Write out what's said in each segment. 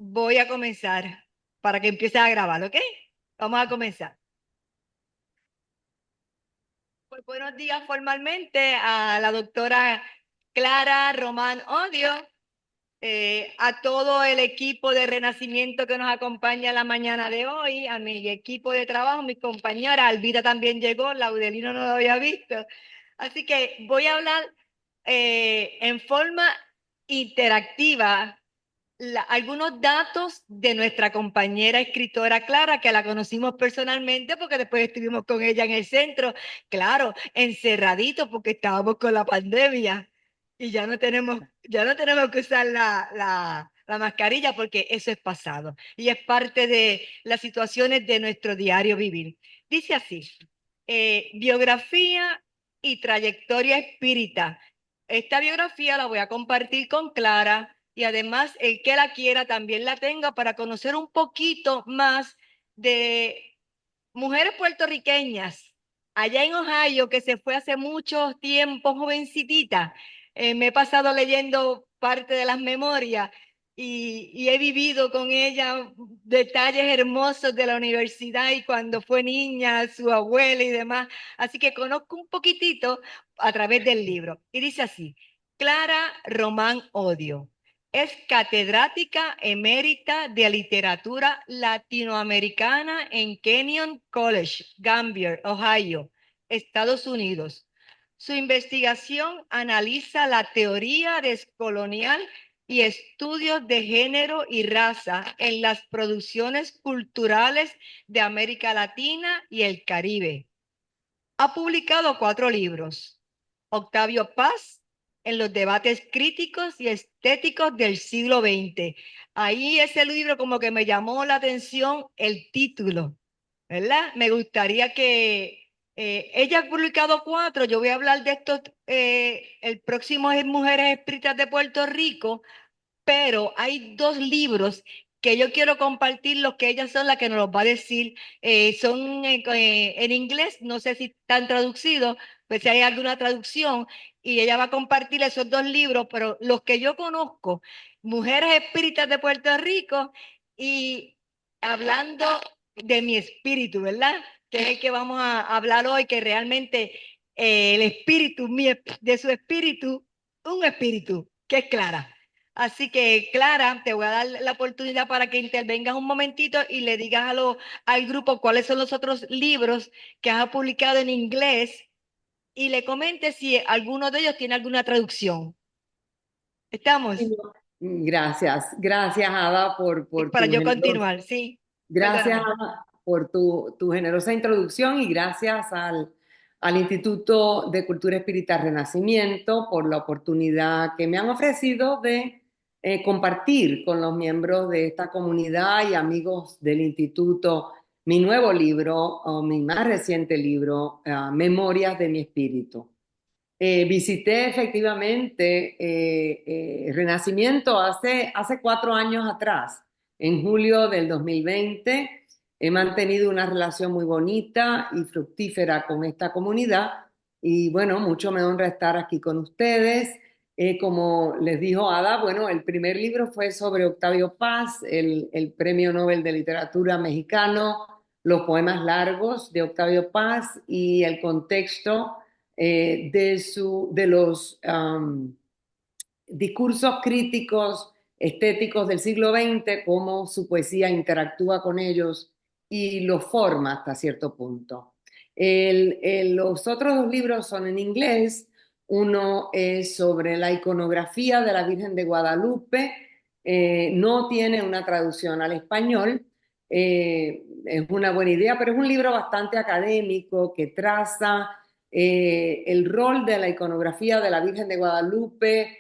Voy a comenzar para que empieces a grabar, ¿ok? Vamos a comenzar. Pues buenos días formalmente a la doctora Clara Román Odio, a todo el equipo de Renacimiento que nos acompaña la mañana de hoy, a mi equipo de trabajo, mi compañera Alvira también llegó, Laudelino no lo había visto. Así que voy a hablar en forma interactiva algunos datos de nuestra compañera escritora Clara, que la conocimos personalmente porque después estuvimos con ella en el centro, claro, encerraditos porque estábamos con la pandemia y ya no tenemos que usar la mascarilla porque eso es pasado y es parte de las situaciones de nuestro diario vivir. Dice así, biografía y trayectoria espírita. Esta biografía la voy a compartir con Clara y además el que la quiera también la tenga para conocer un poquito más de mujeres puertorriqueñas allá en Ohio que se fue hace mucho tiempo jovencitita. Me he pasado leyendo parte de las memorias y he vivido con ella detalles hermosos de la universidad y cuando fue niña, su abuela y demás. Así que conozco un poquitito a través del libro. Y dice así, Clara Román Odio. Es catedrática emérita de literatura latinoamericana en Kenyon College, Gambier, Ohio, Estados Unidos. Su investigación analiza la teoría descolonial y estudios de género y raza en las producciones culturales de América Latina y el Caribe. Ha publicado 4 libros. Octavio Paz, en los debates críticos y estéticos del siglo XX. Ahí ese libro como que me llamó la atención el título, ¿verdad? Me gustaría que ella ha publicado 4, yo voy a hablar de estos, el próximo es Mujeres Espíritas de Puerto Rico, pero hay 2 libros que yo quiero compartir, los que ellas son las que nos los va a decir. Son en inglés, no sé si están traducidos, pues si hay alguna traducción, y ella va a compartir esos 2 libros, pero los que yo conozco, Mujeres Espíritas de Puerto Rico y Hablando de mi espíritu, ¿verdad? Que es el que vamos a hablar hoy, que realmente el espíritu, de su espíritu, un espíritu, que es Clara. Así que, Clara, te voy a dar la oportunidad para que intervengas un momentito y le digas al grupo cuáles son los otros libros que has publicado en inglés y le comentes si alguno de ellos tiene alguna traducción. ¿Estamos? Gracias, gracias Ada por Para tu yo generosa, continuar, sí. gracias Perdóname. Ada por tu generosa introducción y gracias al Instituto de Cultura Espírita Renacimiento por la oportunidad que me han ofrecido de compartir con los miembros de esta comunidad y amigos del instituto mi nuevo libro o mi más reciente libro, Memorias de mi Espíritu. Visité efectivamente Renacimiento hace 4 años atrás, en julio del 2020. He mantenido una relación muy bonita y fructífera con esta comunidad y bueno, mucho me honra estar aquí con ustedes. Como les dijo Ada, bueno, el primer libro fue sobre Octavio Paz, el Premio Nobel de Literatura mexicano, los poemas largos de Octavio Paz y el contexto de los discursos críticos estéticos del siglo XX, cómo su poesía interactúa con ellos y los forma hasta cierto punto. Los otros 2 libros son en inglés. Uno es sobre la iconografía de la Virgen de Guadalupe. No tiene una traducción al español. Es una buena idea, pero es un libro bastante académico que traza el rol de la iconografía de la Virgen de Guadalupe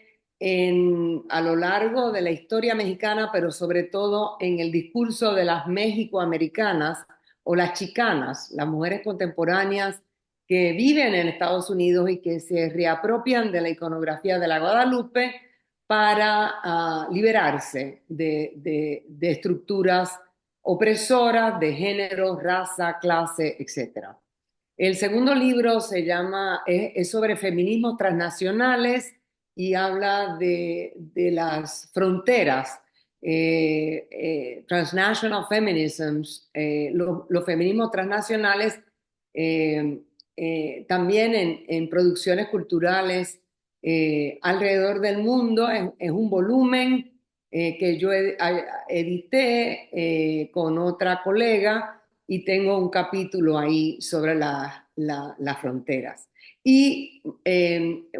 a lo largo de la historia mexicana, pero sobre todo en el discurso de las mexicoamericanas o las chicanas, las mujeres contemporáneas que viven en Estados Unidos y que se reapropian de la iconografía de la Guadalupe para liberarse de estructuras opresoras de género, raza, clase, etcétera. El segundo libro es sobre feminismos transnacionales y habla de las fronteras transnational feminisms, los feminismos transnacionales, eh, también en producciones culturales alrededor del mundo. Es un volumen que yo edité con otra colega y tengo un capítulo ahí sobre las fronteras. Y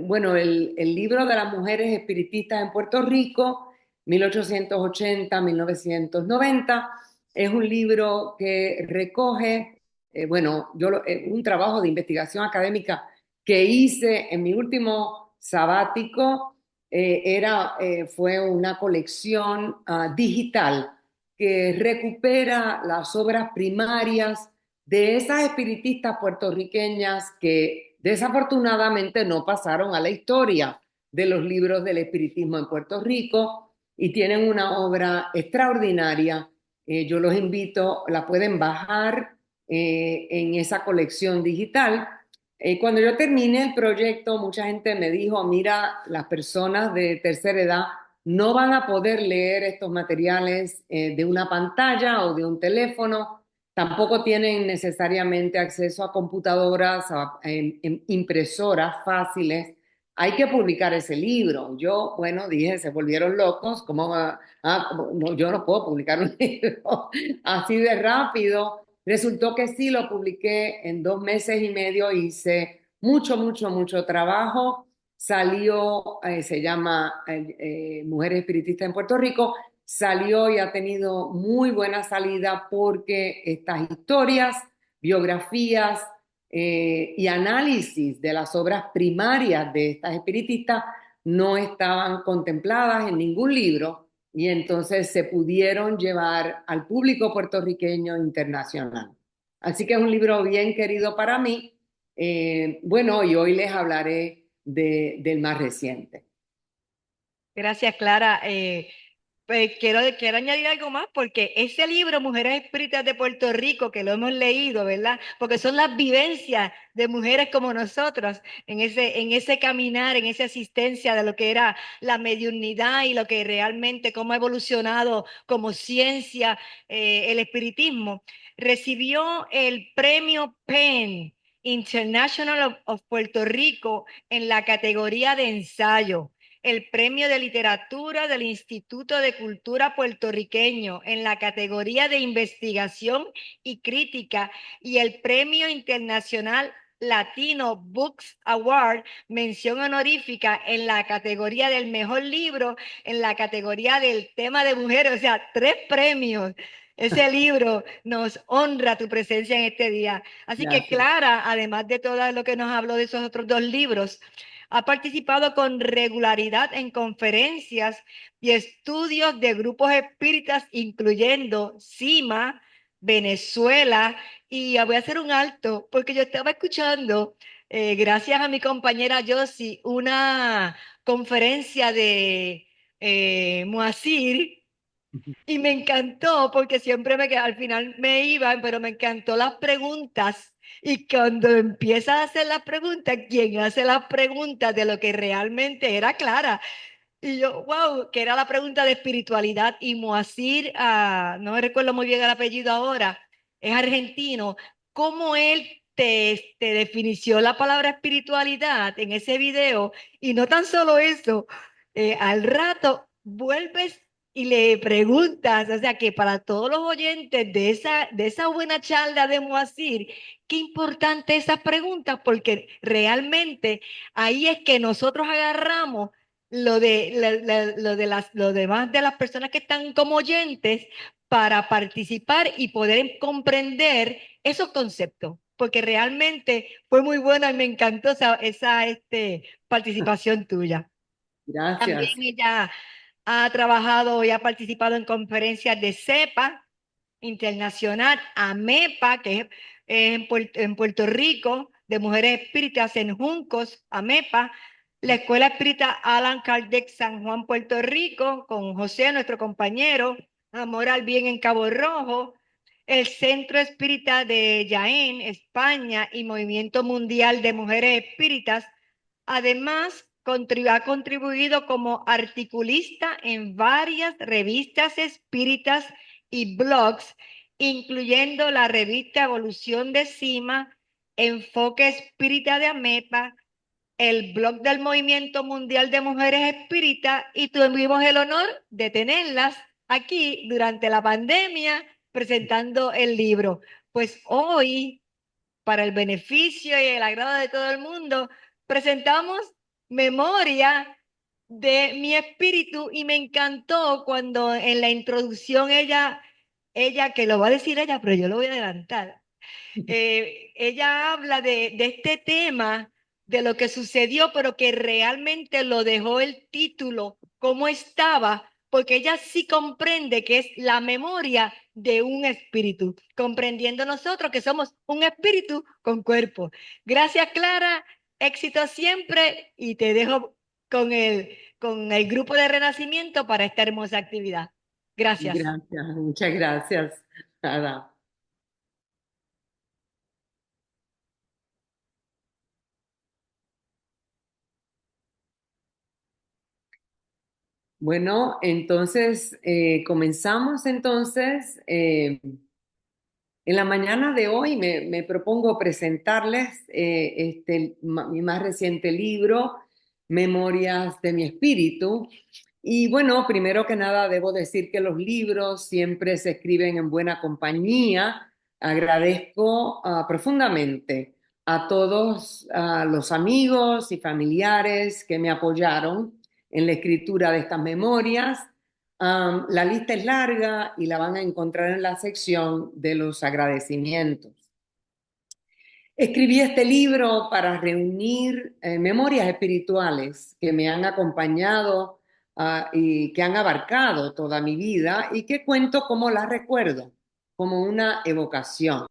bueno, el libro de las mujeres espiritistas en Puerto Rico, 1880-1990, es un libro que recoge, bueno, un trabajo de investigación académica que hice en mi último sabático. Fue una colección digital que recupera las obras primarias de esas espiritistas puertorriqueñas que desafortunadamente no pasaron a la historia de los libros del espiritismo en Puerto Rico y tienen una obra extraordinaria. Yo los invito, la pueden bajar en esa colección digital. Cuando yo terminé el proyecto, mucha gente me dijo, mira, las personas de tercera edad no van a poder leer estos materiales de una pantalla o de un teléfono. Tampoco tienen necesariamente acceso a computadoras, a impresoras fáciles. Hay que publicar ese libro. Yo, bueno, dije, se volvieron locos. No, yo no puedo publicar un libro así de rápido. Resultó que sí, lo publiqué en 2 meses y medio. Hice mucho, mucho, mucho trabajo. Salió, se llama Mujeres Espiritistas en Puerto Rico. Salió y ha tenido muy buena salida porque estas historias, biografías y análisis de las obras primarias de estas espiritistas no estaban contempladas en ningún libro y entonces se pudieron llevar al público puertorriqueño internacional. Así que es un libro bien querido para mí. Bueno, y hoy les hablaré del más reciente. Gracias, Clara. Pues quiero añadir algo más porque ese libro, Mujeres Espíritas de Puerto Rico, que lo hemos leído, ¿verdad? Porque son las vivencias de mujeres como nosotros en ese caminar, en esa asistencia de lo que era la mediunidad y lo que realmente, cómo ha evolucionado como ciencia el espiritismo. Recibió el premio PEN International of Puerto Rico en la categoría de ensayo, el Premio de Literatura del Instituto de Cultura Puertorriqueño en la categoría de Investigación y Crítica y el Premio Internacional Latino Books Award, mención honorífica en la categoría del mejor libro, en la categoría del tema de mujeres, o sea, 3 premios. Ese libro nos honra tu presencia en este día. Así que Gracias. Clara, además de todo lo que nos habló de esos otros 2 libros, ha participado con regularidad en conferencias y estudios de grupos espíritas, incluyendo CIMA, Venezuela, y voy a hacer un alto, porque yo estaba escuchando, gracias a mi compañera Josie, una conferencia de Moacir, y me encantó porque siempre al final me iban, pero me encantó las preguntas. Y cuando empieza a hacer las preguntas, quien hace las preguntas de lo que realmente era Clara. Y yo, wow, que era la pregunta de espiritualidad. Y Moacir, no me recuerdo muy bien el apellido ahora, es argentino. ¿Cómo él te definició la palabra espiritualidad en ese video? Y no tan solo eso, al rato vuelves y le preguntas, o sea que para todos los oyentes de esa buena charla de Moacir, qué importante esas preguntas, porque realmente ahí es que nosotros agarramos lo demás de las personas que están como oyentes para participar y poder comprender esos conceptos, porque realmente fue muy buena y me encantó esa participación tuya. También Gracias. ella ha trabajado y ha participado en conferencias de CEPA internacional, AMEPA, que es en Puerto Rico, de mujeres espíritas en Juncos, AMEPA, la Escuela Espírita Alan Kardec San Juan, Puerto Rico, con José, nuestro compañero, Amor al Bien en Cabo Rojo, el Centro Espírita de Jaén, España, y Movimiento Mundial de Mujeres Espíritas. Además, ha contribuido como articulista en varias revistas espíritas y blogs, incluyendo la revista Evolución de Cima, Enfoque Espírita de Amepa, el blog del Movimiento Mundial de Mujeres Espíritas, y tuvimos el honor de tenerlas aquí durante la pandemia presentando el libro. Pues hoy, para el beneficio y el agrado de todo el mundo, presentamos Memoria de mi espíritu, y me encantó cuando en la introducción ella, que lo va a decir ella, pero yo lo voy a adelantar, ella habla de este tema, de lo que sucedió, pero que realmente lo dejó el título como estaba, porque ella sí comprende que es la memoria de un espíritu, comprendiendo nosotros que somos un espíritu con cuerpo. Gracias, Clara, éxito siempre, y te dejo con el grupo de Renacimiento para esta hermosa actividad. Gracias. Gracias, muchas gracias, Ada. Bueno, entonces comenzamos entonces. En la mañana de hoy me propongo presentarles mi más reciente libro, Memorias de mi Espíritu. Y bueno, primero que nada debo decir que los libros siempre se escriben en buena compañía. Agradezco profundamente a todos los amigos y familiares que me apoyaron en la escritura de estas memorias. La lista es larga y la van a encontrar en la sección de los agradecimientos. Escribí este libro para reunir memorias espirituales que me han acompañado y que han abarcado toda mi vida y que cuento como las recuerdo, como una evocación.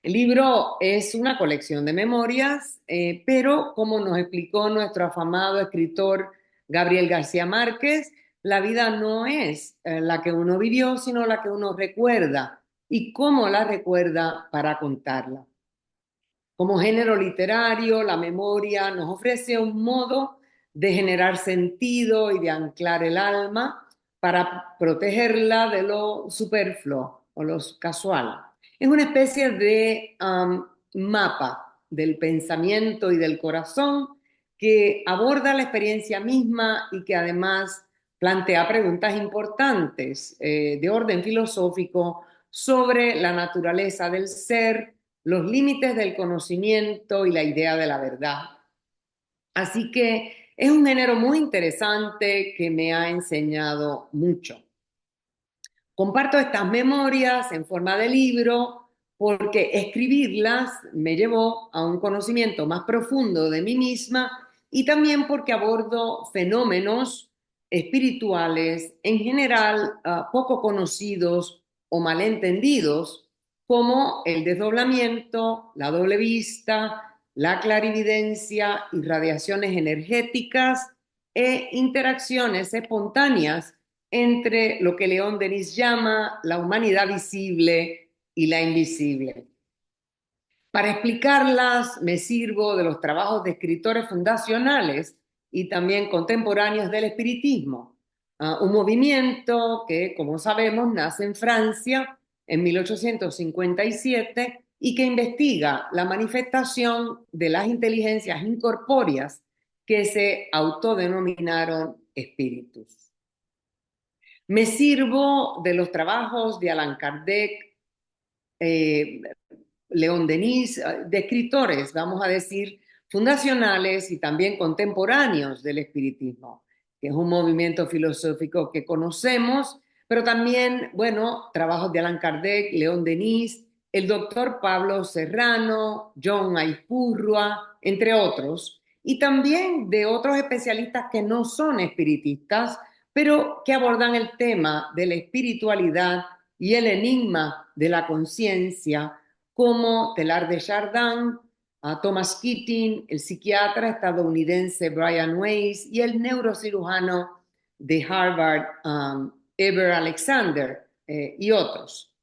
El libro es una colección de memorias, pero como nos explicó nuestro afamado escritor Gabriel García Márquez, la vida no es la que uno vivió, sino la que uno recuerda y cómo la recuerda para contarla. Como género literario, la memoria nos ofrece un modo de generar sentido y de anclar el alma para protegerla de lo superfluo o lo casual. Es una especie de mapa del pensamiento y del corazón que aborda la experiencia misma y que además plantea preguntas importantes de orden filosófico sobre la naturaleza del ser, los límites del conocimiento y la idea de la verdad. Así que es un género muy interesante que me ha enseñado mucho. Comparto estas memorias en forma de libro porque escribirlas me llevó a un conocimiento más profundo de mí misma y también porque abordo fenómenos espirituales en general poco conocidos o malentendidos, como el desdoblamiento, la doble vista, la clarividencia, irradiaciones energéticas e interacciones espontáneas entre lo que León Denis llama la humanidad visible y la invisible. Para explicarlas me sirvo de los trabajos de escritores fundacionales y también contemporáneos del espiritismo, un movimiento que, como sabemos, nace en Francia en 1857 y que investiga la manifestación de las inteligencias incorpóreas que se autodenominaron espíritus. Me sirvo de los trabajos de Allan Kardec, eh, León Denis, de escritores, vamos a decir, fundacionales y también contemporáneos del espiritismo, que es un movimiento filosófico que conocemos, pero también, bueno, trabajos de Allan Kardec, León Denis, el doctor Pablo Serrano, John Aizpurrua, entre otros, y también de otros especialistas que no son espiritistas, pero que abordan el tema de la espiritualidad y el enigma de la conciencia, como Teilhard de Chardin, a Thomas Keating, el psiquiatra estadounidense Brian Weiss y el neurocirujano de Harvard, Eber Alexander, y otros.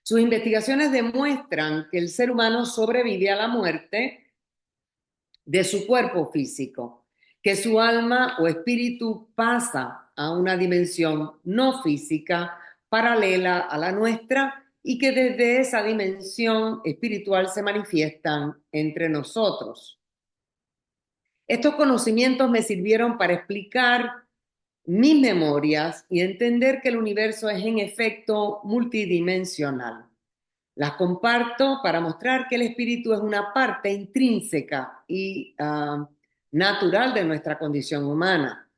Sus investigaciones demuestran que el ser humano sobrevive a la muerte de su cuerpo físico, que su alma o espíritu pasa a una dimensión no física paralela a la nuestra y que desde esa dimensión espiritual se manifiestan entre nosotros. Estos conocimientos me sirvieron para explicar mis memorias y entender que el universo es en efecto multidimensional. Las comparto para mostrar que el espíritu es una parte intrínseca y natural de nuestra condición humana.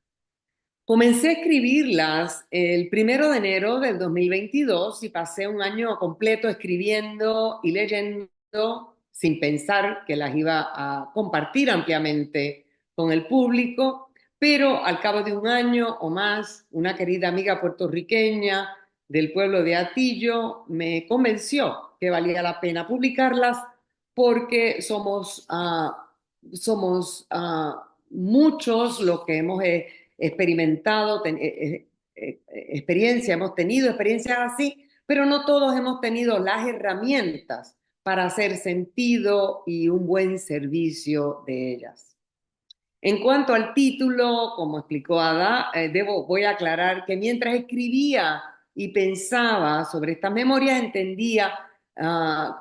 Comencé a escribirlas el 1 de enero del 2022 y pasé un año completo escribiendo y leyendo sin pensar que las iba a compartir ampliamente con el público, pero al cabo de un año o más, una querida amiga puertorriqueña del pueblo de Atillo me convenció que valía la pena publicarlas porque somos muchos los que hemos experimentado, experiencia, hemos tenido experiencias así, pero no todos hemos tenido las herramientas para hacer sentido y un buen servicio de ellas. En cuanto al título, como explicó Ada, voy a aclarar que mientras escribía y pensaba sobre estas memorias, entendía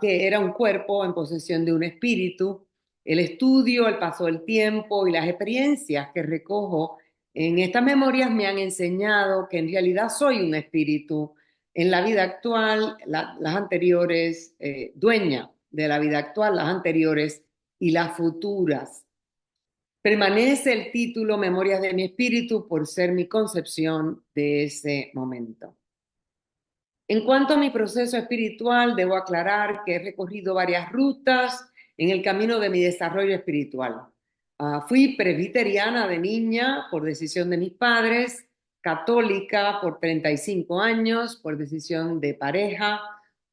que era un cuerpo en posesión de un espíritu. El estudio, el paso del tiempo y las experiencias que recojo en estas memorias me han enseñado que en realidad soy un espíritu en la vida actual, las anteriores, dueña de la vida actual, las anteriores y las futuras. Permanece el título Memorias de mi espíritu por ser mi concepción de ese momento. En cuanto a mi proceso espiritual, debo aclarar que he recorrido varias rutas en el camino de mi desarrollo espiritual. Fui presbiteriana de niña por decisión de mis padres, católica por 35 años por decisión de pareja,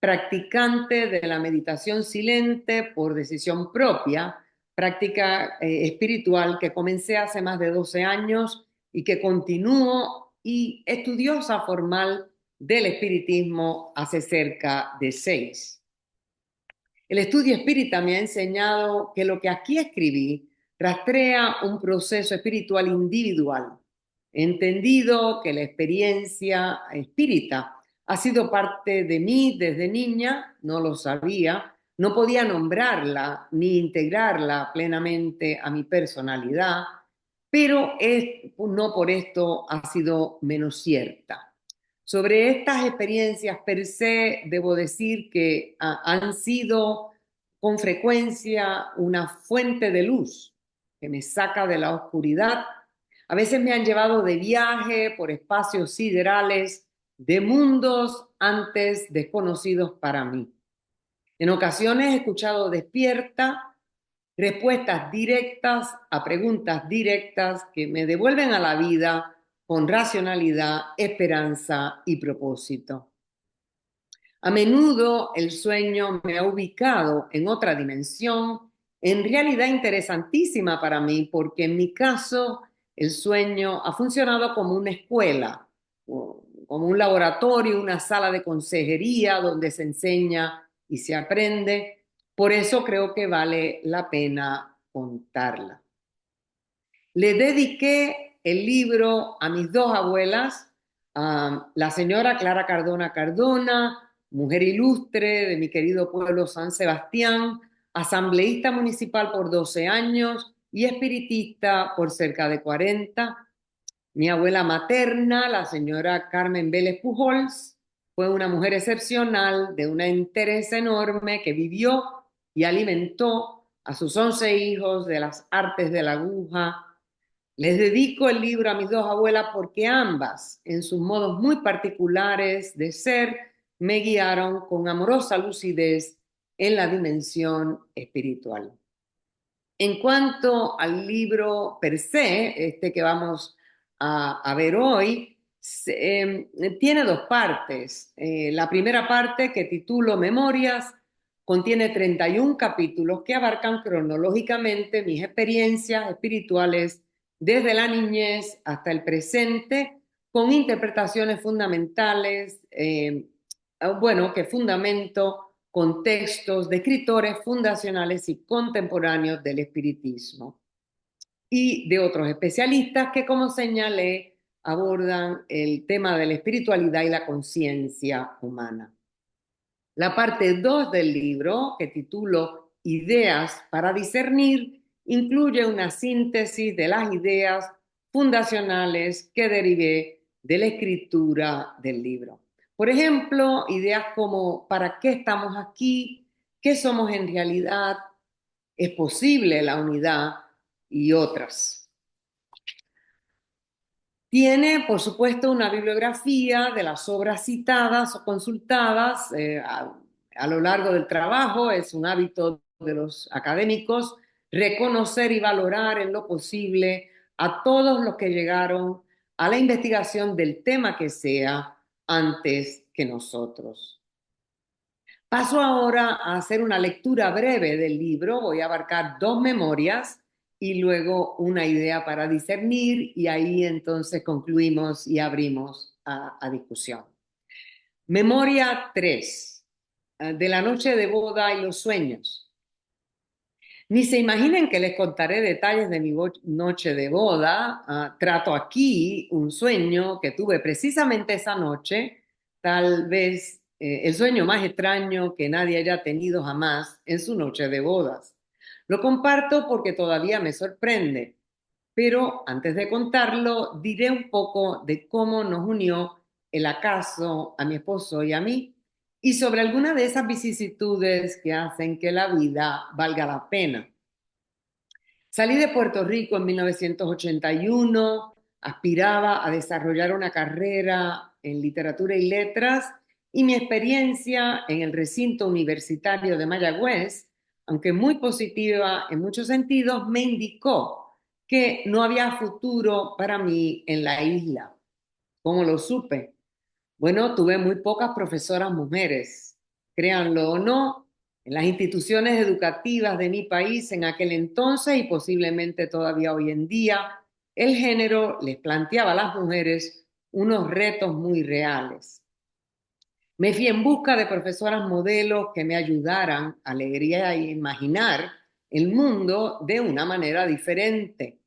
practicante de la meditación silente por decisión propia, práctica espiritual que comencé hace más de 12 años y que continúo, y estudiosa formal del espiritismo hace cerca de 6. El estudio espírita me ha enseñado que lo que aquí escribí rastrea un proceso espiritual individual, entendido que la experiencia espírita ha sido parte de mí desde niña, no lo sabía, no podía nombrarla ni integrarla plenamente a mi personalidad, pero no por esto ha sido menos cierta. Sobre estas experiencias per se, debo decir que han sido con frecuencia una fuente de luz que me saca de la oscuridad. A veces me han llevado de viaje por espacios siderales de mundos antes desconocidos para mí. En ocasiones he escuchado despierta respuestas directas a preguntas directas que me devuelven a la vida con racionalidad, esperanza y propósito. A menudo el sueño me ha ubicado en otra dimensión, en realidad interesantísima para mí, porque en mi caso el sueño ha funcionado como una escuela, como un laboratorio, una sala de consejería donde se enseña y se aprende. Por eso creo que vale la pena contarla. Le dediqué el libro a mis dos abuelas, a la señora Clara Cardona Cardona, mujer ilustre de mi querido pueblo San Sebastián, asambleísta municipal por 12 años y espiritista por cerca de 40. Mi abuela materna, la señora Carmen Vélez Pujols, fue una mujer excepcional, de una entereza enorme, que vivió y alimentó a sus 11 hijos de las artes de la aguja. Les dedico el libro a mis dos abuelas porque ambas, en sus modos muy particulares de ser, me guiaron con amorosa lucidez en la dimensión espiritual. En cuanto al libro per se, este que vamos a ver hoy, tiene dos partes. La primera parte, que titulo Memorias, contiene 31 capítulos que abarcan cronológicamente mis experiencias espirituales desde la niñez hasta el presente, con interpretaciones fundamentales, que fundamento con textos de escritores fundacionales y contemporáneos del espiritismo. y de otros especialistas que, como señalé, abordan el tema de la espiritualidad y la conciencia humana. La parte 2 del libro, que titulo Ideas para discernir, incluye una síntesis de las ideas fundacionales que derivé de la escritura del libro. Por ejemplo, ideas como ¿para qué estamos aquí? ¿Qué somos en realidad? ¿Es posible la unidad? Y otras. Tiene, por supuesto, una bibliografía de las obras citadas o consultadas a lo largo del trabajo. Es un hábito de los académicos reconocer y valorar en lo posible a todos los que llegaron a la investigación del tema que sea antes que nosotros. Paso ahora a hacer una lectura breve del libro. Voy a abarcar dos memorias y luego una idea para discernir y ahí entonces concluimos y abrimos a discusión. Memoria 3 de la noche de boda y los sueños. Ni se imaginen que les contaré detalles de mi noche de boda. Trato aquí un sueño que tuve precisamente esa noche, tal vez el sueño más extraño que nadie haya tenido jamás en su noche de bodas. Lo comparto porque todavía me sorprende, pero antes de contarlo, diré un poco de cómo nos unió el acaso a mi esposo y a mí y sobre algunas de esas vicisitudes que hacen que la vida valga la pena. Salí de Puerto Rico en 1981, aspiraba a desarrollar una carrera en literatura y letras y mi experiencia en el recinto universitario de Mayagüez, aunque muy positiva en muchos sentidos, me indicó que no había futuro para mí en la isla. ¿Cómo lo supe? Bueno, tuve muy pocas profesoras mujeres, créanlo o no, en las instituciones educativas de mi país en aquel entonces y posiblemente todavía hoy en día, el género les planteaba a las mujeres unos retos muy reales. Me fui en busca de profesoras modelos que me ayudaran a leer a imaginar el mundo de una manera diferente.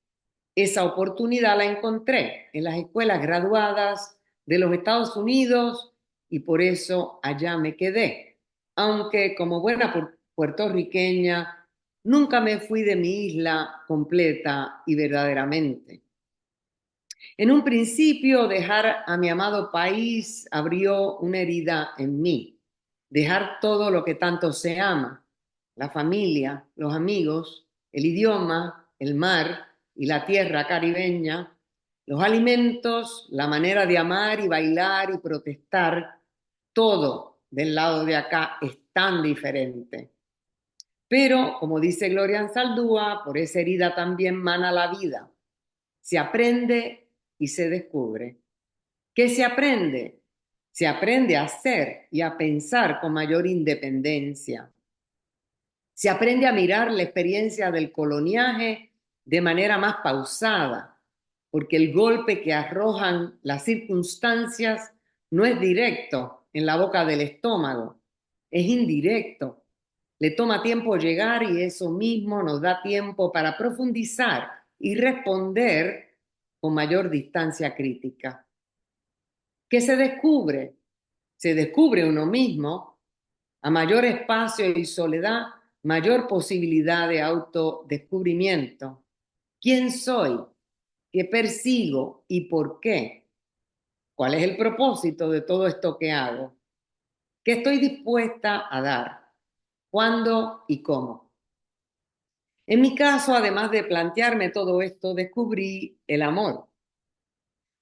Esa oportunidad la encontré en las escuelas graduadas de los Estados Unidos y por eso allá me quedé. Aunque como buena puertorriqueña, nunca me fui de mi isla completa y verdaderamente. En un principio, dejar a mi amado país abrió una herida en mí. Dejar todo lo que tanto se ama, la familia, los amigos, el idioma, el mar y la tierra caribeña, los alimentos, la manera de amar y bailar y protestar, todo del lado de acá es tan diferente. Pero, como dice Gloria Anzaldúa, por esa herida también mana la vida. Se aprende y se descubre. ¿Qué se aprende? Se aprende a hacer y a pensar con mayor independencia. Se aprende a mirar la experiencia del coloniaje de manera más pausada, porque el golpe que arrojan las circunstancias no es directo en la boca del estómago, es indirecto. Le toma tiempo llegar y eso mismo nos da tiempo para profundizar y responder con mayor distancia crítica. ¿Qué se descubre? Se descubre uno mismo. A mayor espacio y soledad, mayor posibilidad de autodescubrimiento. ¿Quién soy? ¿Qué persigo y por qué? ¿Cuál es el propósito de todo esto que hago? ¿Qué estoy dispuesta a dar? ¿Cuándo y cómo? En mi caso, además de plantearme todo esto, descubrí el amor.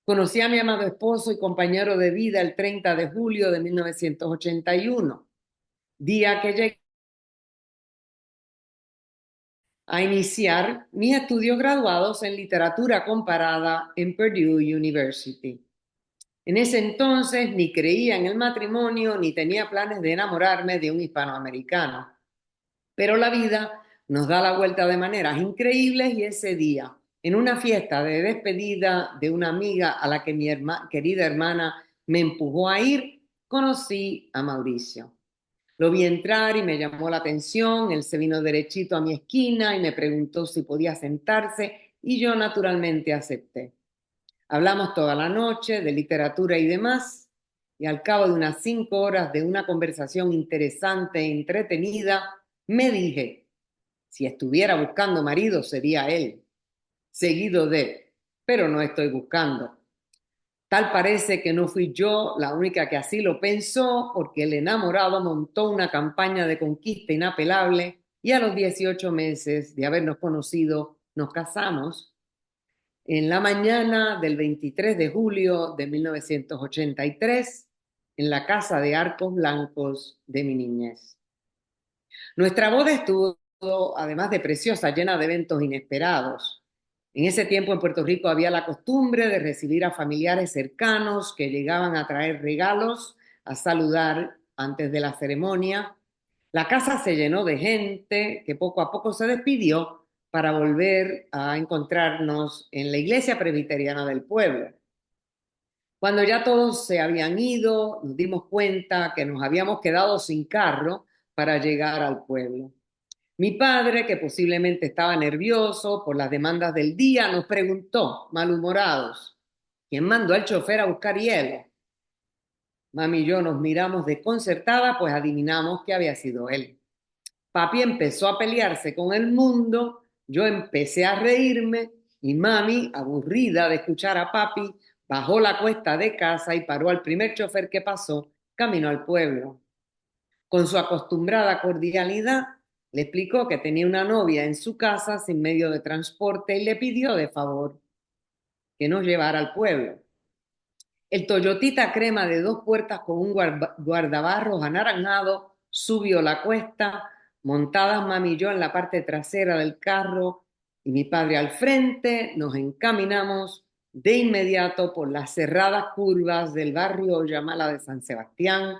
Conocí a mi amado esposo y compañero de vida el 30 de julio de 1981, día que llegué a iniciar mis estudios graduados en literatura comparada en Purdue University. En ese entonces ni creía en el matrimonio ni tenía planes de enamorarme de un hispanoamericano. Pero la vida nos da la vuelta de maneras increíbles y ese día, en una fiesta de despedida de una amiga a la que mi querida hermana me empujó a ir, conocí a Mauricio. Lo vi entrar y me llamó la atención, él se vino derechito a mi esquina y me preguntó si podía sentarse y yo naturalmente acepté. Hablamos toda la noche de literatura y demás, y al cabo de unas 5 horas de una conversación interesante e entretenida, me dije, si estuviera buscando marido sería él, seguido de, pero no estoy buscando. Tal parece que no fui yo la única que así lo pensó, porque el enamorado montó una campaña de conquista inapelable y a los 18 meses de habernos conocido nos casamos en la mañana del 23 de julio de 1983 en la casa de Arcos Blancos de mi niñez. Nuestra boda estuvo, además de preciosa, llena de eventos inesperados. En ese tiempo en Puerto Rico había la costumbre de recibir a familiares cercanos que llegaban a traer regalos, a saludar antes de la ceremonia. La casa se llenó de gente que poco a poco se despidió para volver a encontrarnos en la iglesia presbiteriana del pueblo. Cuando ya todos se habían ido, nos dimos cuenta que nos habíamos quedado sin carro para llegar al pueblo. Mi padre, que posiblemente estaba nervioso por las demandas del día, nos preguntó, malhumorados, ¿quién mandó al chofer a buscar hielo? Mami y yo nos miramos desconcertadas, pues adivinamos que había sido él. Papi empezó a pelearse con el mundo, yo empecé a reírme y mami, aburrida de escuchar a papi, bajó la cuesta de casa y paró al primer chofer que pasó, camino al pueblo. Con su acostumbrada cordialidad, le explicó que tenía una novia en su casa sin medio de transporte y le pidió de favor que nos llevara al pueblo. El Toyotita crema de 2 puertas con un guardabarros anaranjado subió la cuesta, montadas mami y yo en la parte trasera del carro y mi padre al frente, nos encaminamos de inmediato por las cerradas curvas del barrio Yamala de San Sebastián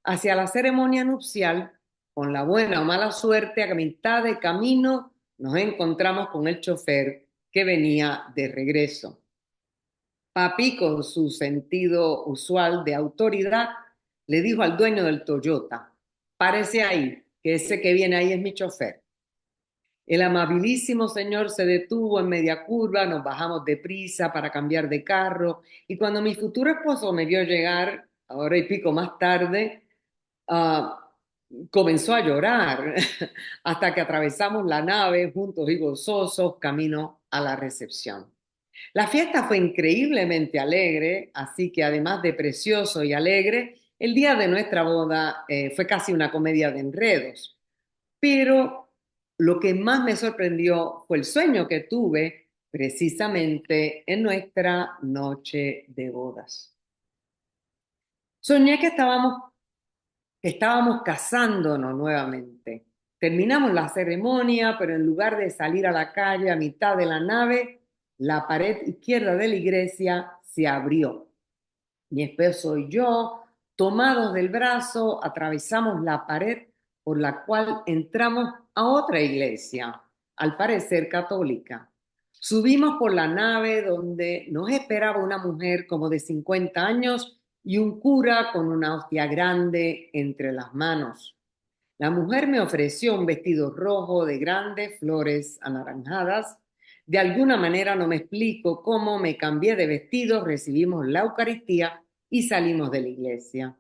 hacia la ceremonia nupcial. Con la buena o mala suerte, a mitad de camino nos encontramos con el chofer que venía de regreso. Papi, con su sentido usual de autoridad, le dijo al dueño del Toyota, párese ahí, que ese que viene ahí es mi chofer. El amabilísimo señor se detuvo en media curva, nos bajamos deprisa para cambiar de carro y cuando mi futuro esposo me vio llegar, ahora y pico más tarde, ah, comenzó a llorar hasta que atravesamos la nave juntos y gozosos camino a la recepción. La fiesta fue increíblemente alegre, así que además de precioso y alegre, el día de nuestra boda fue casi una comedia de enredos. Pero lo que más me sorprendió fue el sueño que tuve precisamente en nuestra noche de bodas. Soñé que estábamos casándonos nuevamente. Terminamos la ceremonia, pero en lugar de salir a la calle a mitad de la nave, la pared izquierda de la iglesia se abrió. Mi esposo y yo, tomados del brazo, atravesamos la pared por la cual entramos a otra iglesia, al parecer católica. Subimos por la nave donde nos esperaba una mujer como de 50 años y un cura con una hostia grande entre las manos. La mujer me ofreció un vestido rojo de grandes flores anaranjadas. De alguna manera no me explico cómo me cambié de vestido, recibimos la Eucaristía y salimos de la iglesia.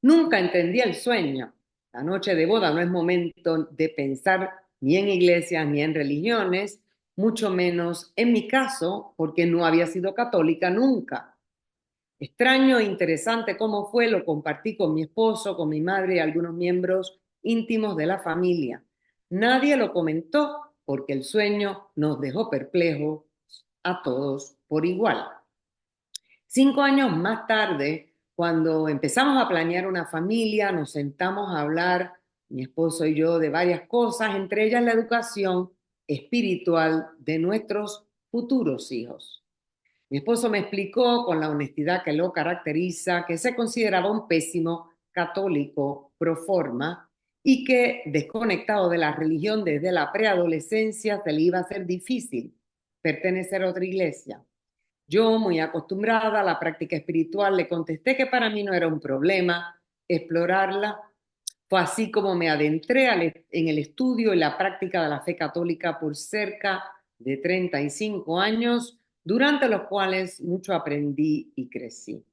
Nunca entendí el sueño. La noche de boda no es momento de pensar ni en iglesias ni en religiones, mucho menos en mi caso, porque no había sido católica nunca. Extraño e interesante cómo fue, lo compartí con mi esposo, con mi madre y algunos miembros íntimos de la familia. Nadie lo comentó porque el sueño nos dejó perplejos a todos por igual. 5 años más tarde, cuando empezamos a planear una familia, nos sentamos a hablar, mi esposo y yo, de varias cosas, entre ellas la educación espiritual de nuestros futuros hijos. Mi esposo me explicó con la honestidad que lo caracteriza que se consideraba un pésimo católico pro forma y que desconectado de la religión desde la preadolescencia se le iba a ser difícil pertenecer a otra iglesia. Yo, muy acostumbrada a la práctica espiritual, le contesté que para mí no era un problema explorarla. Fue así como me adentré en el estudio y la práctica de la fe católica por cerca de 35 años, durante los cuales mucho aprendí y crecí.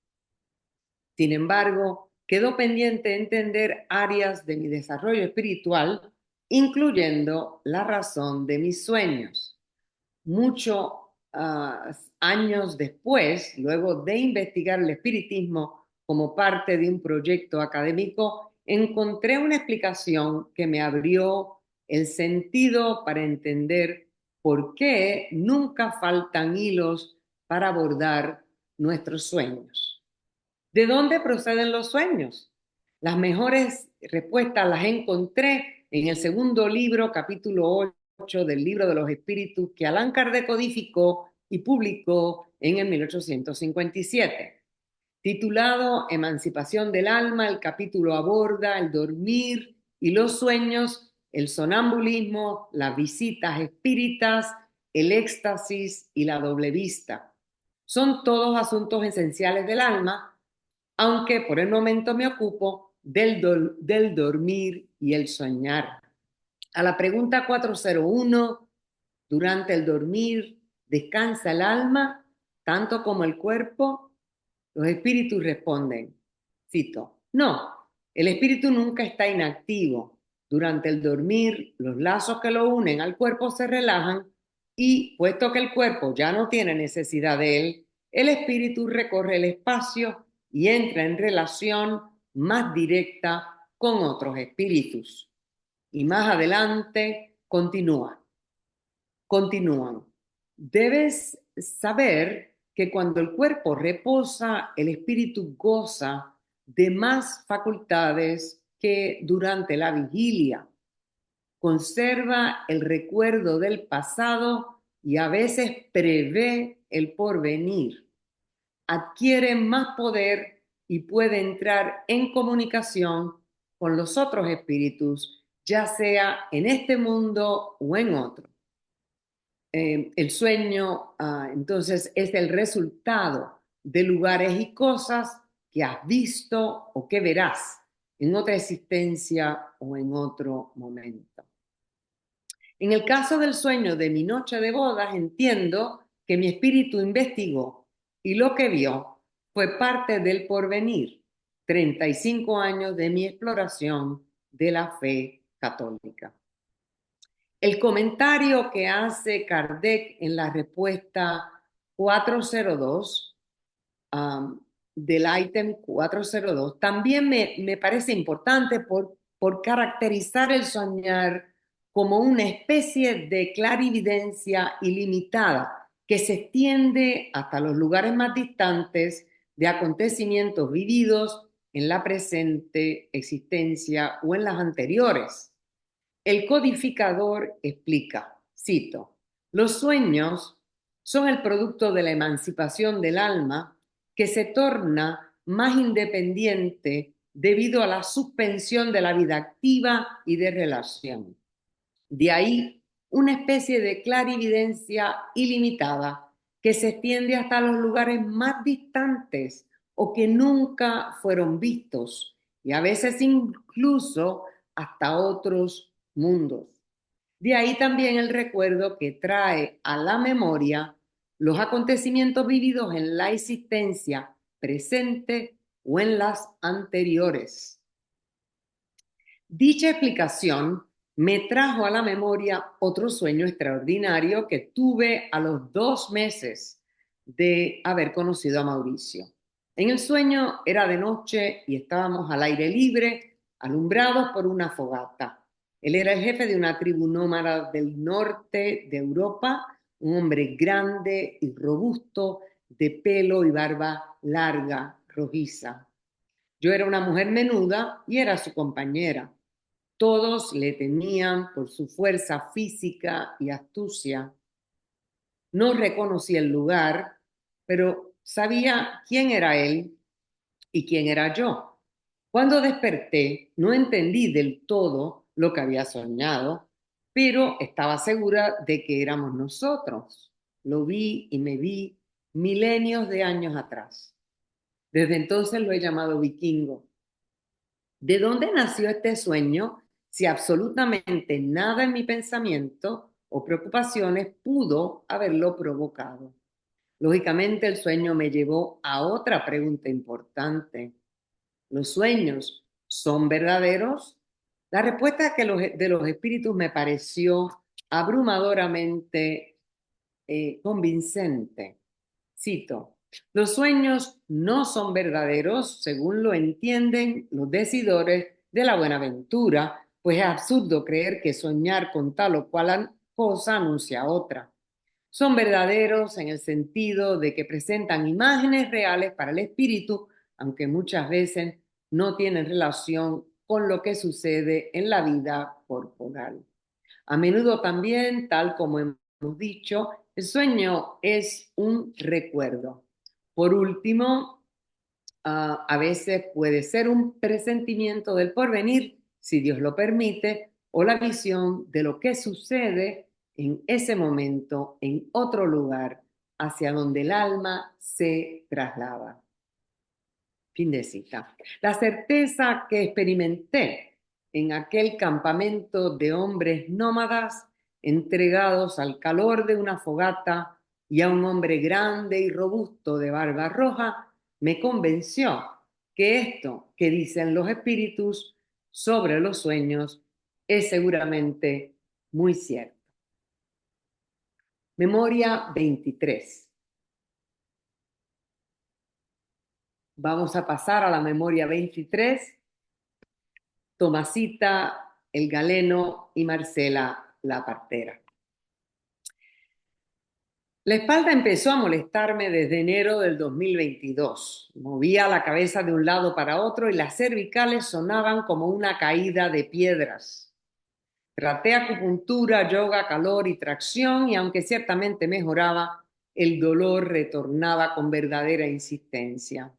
Sin embargo, quedó pendiente entender áreas de mi desarrollo espiritual, incluyendo la razón de mis sueños. Muchos años después, luego de investigar el espiritismo como parte de un proyecto académico, encontré una explicación que me abrió el sentido para entender por qué nunca faltan hilos para abordar nuestros sueños. ¿De dónde proceden los sueños? Las mejores respuestas las encontré en el segundo libro, capítulo 8 del Libro de los Espíritus, que Allan Kardec codificó y publicó en el 1857. Titulado Emancipación del Alma, el capítulo aborda el dormir y los sueños, el sonambulismo, las visitas espíritas, el éxtasis y la doble vista. Son todos asuntos esenciales del alma, aunque por el momento me ocupo del dormir y el soñar. A la pregunta 401, durante el dormir, ¿descansa el alma tanto como el cuerpo? Los espíritus responden, cito, no, el espíritu nunca está inactivo. Durante el dormir, los lazos que lo unen al cuerpo se relajan y, puesto que el cuerpo ya no tiene necesidad de él, el espíritu recorre el espacio y entra en relación más directa con otros espíritus. Y más adelante continúan. Debes saber que cuando el cuerpo reposa, el espíritu goza de más facultades que durante la vigilia. Conserva el recuerdo del pasado y a veces prevé el porvenir. Adquiere más poder y puede entrar en comunicación con los otros espíritus, ya sea en este mundo o en otro. El sueño, entonces, es el resultado de lugares y cosas que has visto o que verás en otra existencia o en otro momento. En el caso del sueño de mi noche de bodas, entiendo que mi espíritu investigó y lo que vio fue parte del porvenir, 35 años de mi exploración de la fe católica. El comentario que hace Kardec en la respuesta 402 del ítem 402 también me parece importante por caracterizar el soñar como una especie de clarividencia ilimitada que se extiende hasta los lugares más distantes de acontecimientos vividos en la presente existencia o en las anteriores. El codificador explica, cito, los sueños son el producto de la emancipación del alma que se torna más independiente debido a la suspensión de la vida activa y de relación. De ahí una especie de clarividencia ilimitada que se extiende hasta los lugares más distantes o que nunca fueron vistos y a veces incluso hasta otros mundos. De ahí también el recuerdo que trae a la memoria los acontecimientos vividos en la existencia presente o en las anteriores. Dicha explicación me trajo a la memoria otro sueño extraordinario que tuve a los 2 meses de haber conocido a Mauricio. En el sueño era de noche y estábamos al aire libre, alumbrados por una fogata. Él era el jefe de una tribu nómada del norte de Europa, un hombre grande y robusto, de pelo y barba larga, rojiza. Yo era una mujer menuda y era su compañera. Todos le temían por su fuerza física y astucia. No reconocí el lugar, pero sabía quién era él y quién era yo. Cuando desperté, no entendí del todo lo que había soñado, pero estaba segura de que éramos nosotros. Lo vi y me vi milenios de años atrás. Desde entonces lo he llamado vikingo. ¿De dónde nació este sueño si absolutamente nada en mi pensamiento o preocupaciones pudo haberlo provocado. Lógicamente, el sueño me llevó a otra pregunta importante. ¿Los sueños son verdaderos? La respuesta de los espíritus me pareció abrumadoramente convincente. Cito, los sueños no son verdaderos según lo entienden los decidores de la buenaventura, pues es absurdo creer que soñar con tal o cual cosa anuncia otra. Son verdaderos en el sentido de que presentan imágenes reales para el espíritu, aunque muchas veces no tienen relación con lo que sucede en la vida corporal. A menudo también, tal como hemos dicho, el sueño es un recuerdo. Por último, a veces puede ser un presentimiento del porvenir, si Dios lo permite, o la visión de lo que sucede en ese momento, en otro lugar, hacia donde el alma se traslada. Fin de cita. La certeza que experimenté en aquel campamento de hombres nómadas entregados al calor de una fogata y a un hombre grande y robusto de barba roja me convenció que esto que dicen los espíritus sobre los sueños es seguramente muy cierto. Memoria 23. Vamos a pasar a la memoria 23. Tomasita, el galeno y Marcela, la partera. La espalda empezó a molestarme desde enero del 2022. Movía la cabeza de un lado para otro y las cervicales sonaban como una caída de piedras. Traté acupuntura, yoga, calor y tracción y aunque ciertamente mejoraba, el dolor retornaba con verdadera insistencia.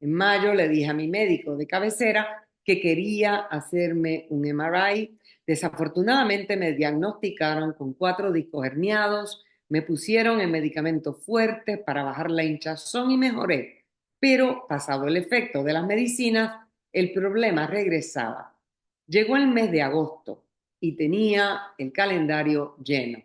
En mayo le dije a mi médico de cabecera que quería hacerme un MRI. Desafortunadamente me diagnosticaron con 4 discos herniados, me pusieron en medicamentos fuertes para bajar la hinchazón y mejoré. Pero pasado el efecto de las medicinas, el problema regresaba. Llegó el mes de agosto y tenía el calendario lleno.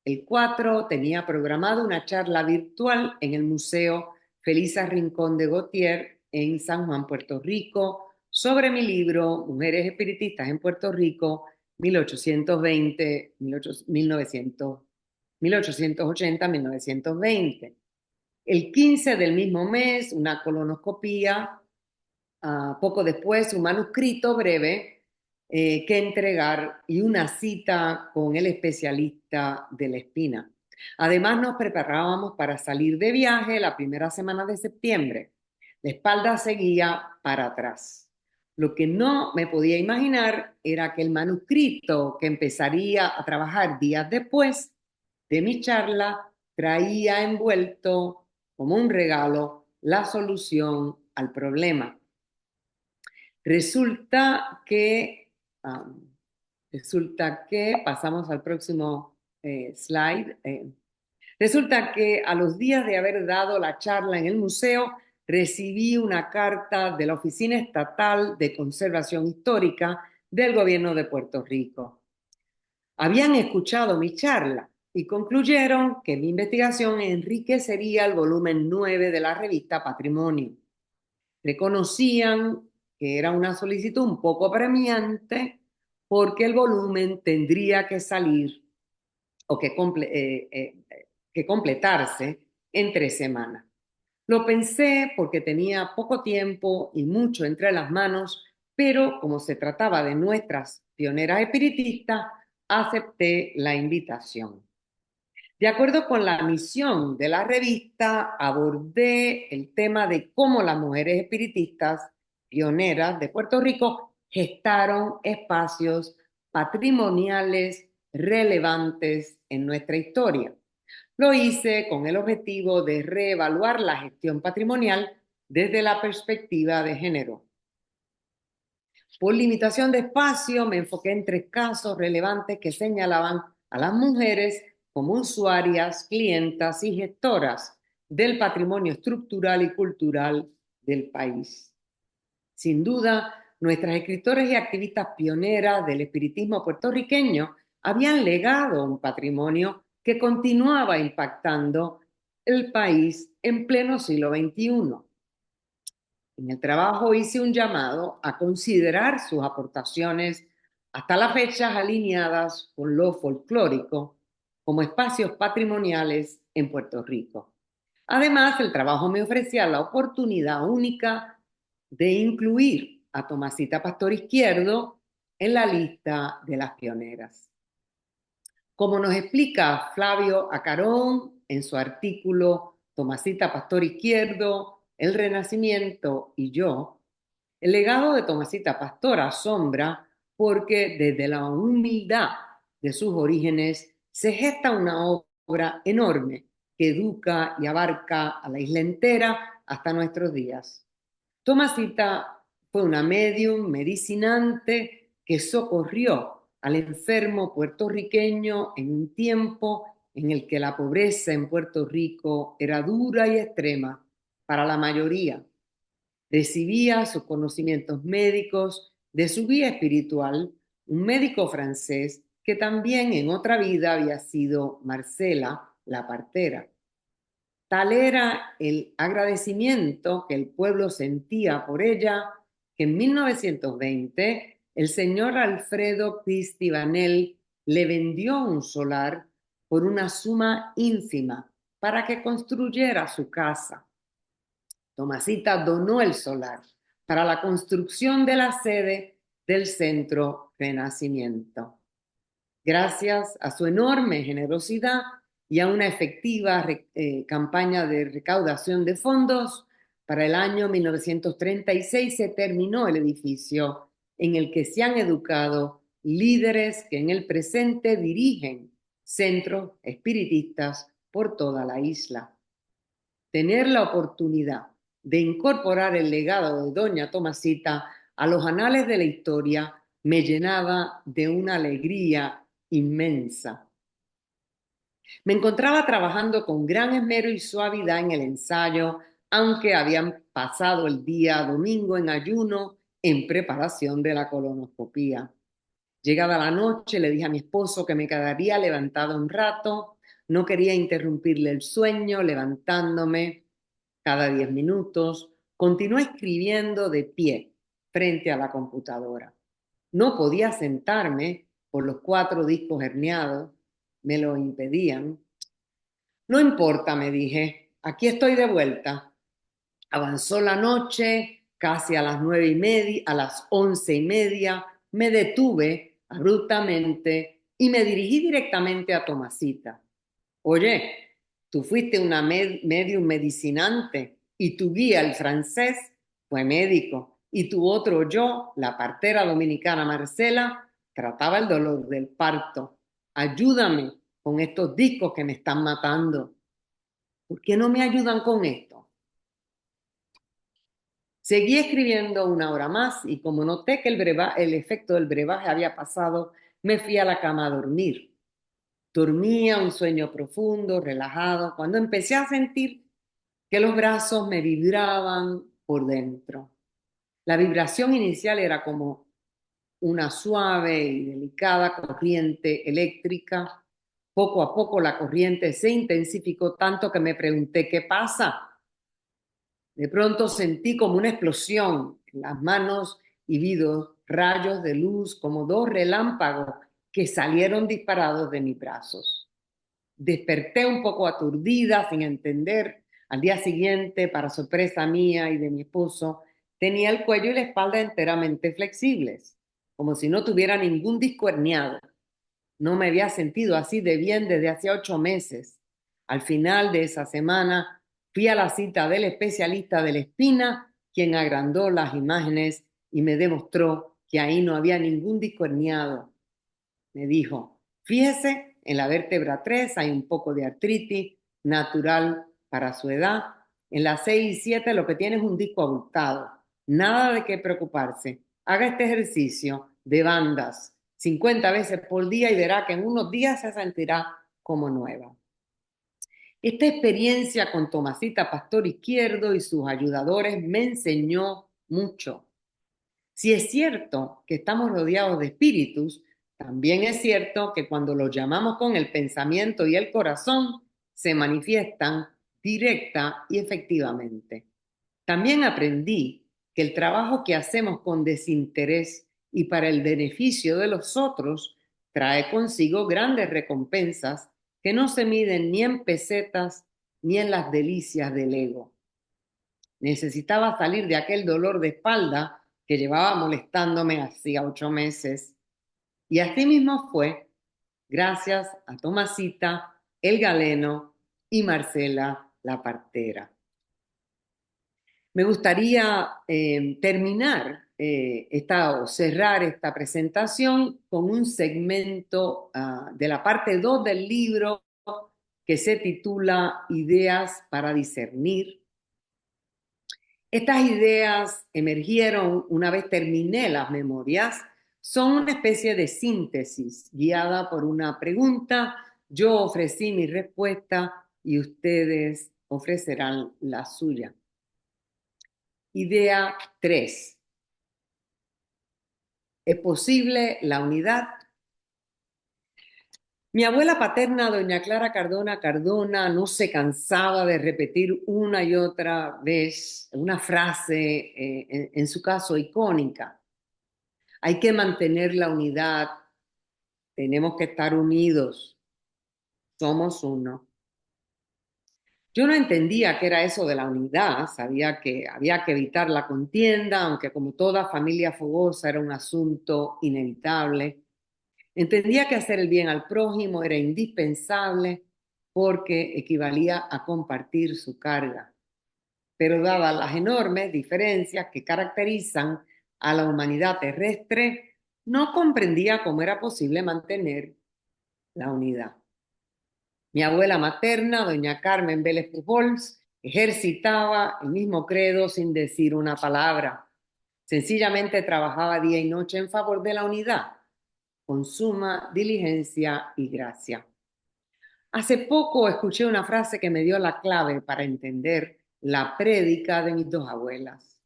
El 4 tenía programado una charla virtual en el Museo Felisa Rincón de Gautier en San Juan, Puerto Rico, sobre mi libro Mujeres Espiritistas en Puerto Rico, 1880-1920. El 15 del mismo mes, una colonoscopía, poco después un manuscrito breve que entregar y una cita con el especialista de la espina. Además, nos preparábamos para salir de viaje la primera semana de septiembre. La espalda seguía para atrás. Lo que no me podía imaginar era que el manuscrito que empezaría a trabajar días después de mi charla traía envuelto como un regalo la solución al problema. Resulta que, pasamos al próximo slide. Resulta que a los días de haber dado la charla en el museo, recibí una carta de la Oficina Estatal de Conservación Histórica del Gobierno de Puerto Rico. Habían escuchado mi charla y concluyeron que mi investigación enriquecería el volumen 9 de la revista Patrimonio. Reconocían que era una solicitud un poco apremiante porque el volumen tendría que salir o que completarse en 3 semanas. Lo pensé porque tenía poco tiempo y mucho entre las manos, pero como se trataba de nuestras pioneras espiritistas, acepté la invitación. De acuerdo con la misión de la revista, abordé el tema de cómo las mujeres espiritistas pioneras de Puerto Rico gestaron espacios patrimoniales relevantes en nuestra historia. Lo hice con el objetivo de reevaluar la gestión patrimonial desde la perspectiva de género. Por limitación de espacio, me enfoqué en 3 casos relevantes que señalaban a las mujeres como usuarias, clientas y gestoras del patrimonio estructural y cultural del país. Sin duda, nuestras escritoras y activistas pioneras del espiritismo puertorriqueño habían legado un patrimonio que continuaba impactando el país en pleno siglo XXI. En el trabajo hice un llamado a considerar sus aportaciones hasta las fechas alineadas con lo folclórico como espacios patrimoniales en Puerto Rico. Además, el trabajo me ofrecía la oportunidad única de incluir a Tomasita Pastor Izquierdo en la lista de las pioneras. Como nos explica Flavio Acarón en su artículo Tomasita Pastor Izquierdo, El Renacimiento y yo, el legado de Tomasita Pastor asombra porque desde la humildad de sus orígenes se gesta una obra enorme que educa y abarca a la isla entera hasta nuestros días. Tomasita fue una medium medicinante que socorrió al enfermo puertorriqueño en un tiempo en el que la pobreza en Puerto Rico era dura y extrema para la mayoría. Recibía sus conocimientos médicos de su guía espiritual, un médico francés que también en otra vida había sido Marcela, la partera. Tal era el agradecimiento que el pueblo sentía por ella, que en 1920 el señor Alfredo Cristibanel le vendió un solar por una suma ínfima para que construyera su casa. Tomasita donó el solar para la construcción de la sede del Centro Renacimiento. Gracias a su enorme generosidad y a una efectiva campaña de recaudación de fondos, para el año 1936 se terminó el edificio en el que se han educado líderes que en el presente dirigen centros espiritistas por toda la isla. Tener la oportunidad de incorporar el legado de Doña Tomasita a los anales de la historia me llenaba de una alegría inmensa. Me encontraba trabajando con gran esmero y suavidad en el ensayo, aunque habían pasado el día domingo en ayuno en preparación de la colonoscopía. Llegada la noche, le dije a mi esposo que me quedaría levantada un rato. No quería interrumpirle el sueño, levantándome cada 10 minutos. Continué escribiendo de pie frente a la computadora. No podía sentarme por los 4 discos herniados, me lo impedían. No importa, me dije, aquí estoy de vuelta. Avanzó la noche, casi a las 9:30, a las 11:30, me detuve abruptamente y me dirigí directamente a Tomasita. Oye, tú fuiste una medium medicinante y tu guía, el francés, fue médico y tu otro yo, la partera dominicana Marcela, trataba el dolor del parto. Ayúdame con estos discos que me están matando. ¿Por qué no me ayudan con esto? Seguí escribiendo una hora más y como noté que el efecto del brebaje había pasado, me fui a la cama a dormir. Dormía un sueño profundo, relajado, cuando empecé a sentir que los brazos me vibraban por dentro. La vibración inicial era como una suave y delicada corriente eléctrica. Poco a poco la corriente se intensificó tanto que me pregunté, ¿qué pasa? De pronto sentí como una explosión en las manos y vi 2 rayos de luz, como 2 relámpagos que salieron disparados de mis brazos. Desperté un poco aturdida, sin entender. Al día siguiente, para sorpresa mía y de mi esposo, tenía el cuello y la espalda enteramente flexibles, como si no tuviera ningún disco herniado. No me había sentido así de bien desde hacía 8 meses. Al final de esa semana fui a la cita del especialista de la espina, quien agrandó las imágenes y me demostró que ahí no había ningún disco herniado. Me dijo, fíjese, en la vértebra 3 hay un poco de artritis natural para su edad. En la 6 y 7 lo que tiene es un disco abultado. Nada de qué preocuparse. Haga este ejercicio de bandas 50 veces por día y verá que en unos días se sentirá como nueva. Esta experiencia con Tomasita Pastor Izquierdo y sus ayudadores me enseñó mucho. Si es cierto que estamos rodeados de espíritus, También es cierto que cuando los llamamos con el pensamiento y el corazón, se manifiestan directa y efectivamente. También aprendí que el trabajo que hacemos con desinterés y para el beneficio de los otros trae consigo grandes recompensas que no se miden ni en pesetas ni en las delicias del ego. Necesitaba salir de aquel dolor de espalda que llevaba molestándome hacía 8 meses. Y así mismo fue, gracias a Tomasita, el galeno y Marcela, la partera. Me gustaría terminar o cerrar esta presentación con un segmento de la parte 2 del libro que se titula Ideas para discernir. Estas ideas emergieron una vez terminé las memorias, son una especie de síntesis guiada por una pregunta. Yo ofrecí mi respuesta y ustedes ofrecerán la suya. Idea 3. ¿Es posible la unidad? Mi abuela paterna, doña Clara Cardona Cardona, no se cansaba de repetir una y otra vez una frase, en su caso icónica. Hay que mantener la unidad, tenemos que estar unidos, somos uno. Yo no entendía qué era eso de la unidad, sabía que había que evitar la contienda, aunque como toda familia fogosa era un asunto inevitable. Entendía que hacer el bien al prójimo era indispensable porque equivalía a compartir su carga. Pero dadas las enormes diferencias que caracterizan a la humanidad terrestre, no comprendía cómo era posible mantener la unidad. Mi abuela materna, doña Carmen Vélez Pujols, ejercitaba el mismo credo sin decir una palabra. Sencillamente trabajaba día y noche en favor de la unidad, con suma diligencia y gracia. Hace poco escuché una frase que me dio la clave para entender la prédica de mis dos abuelas.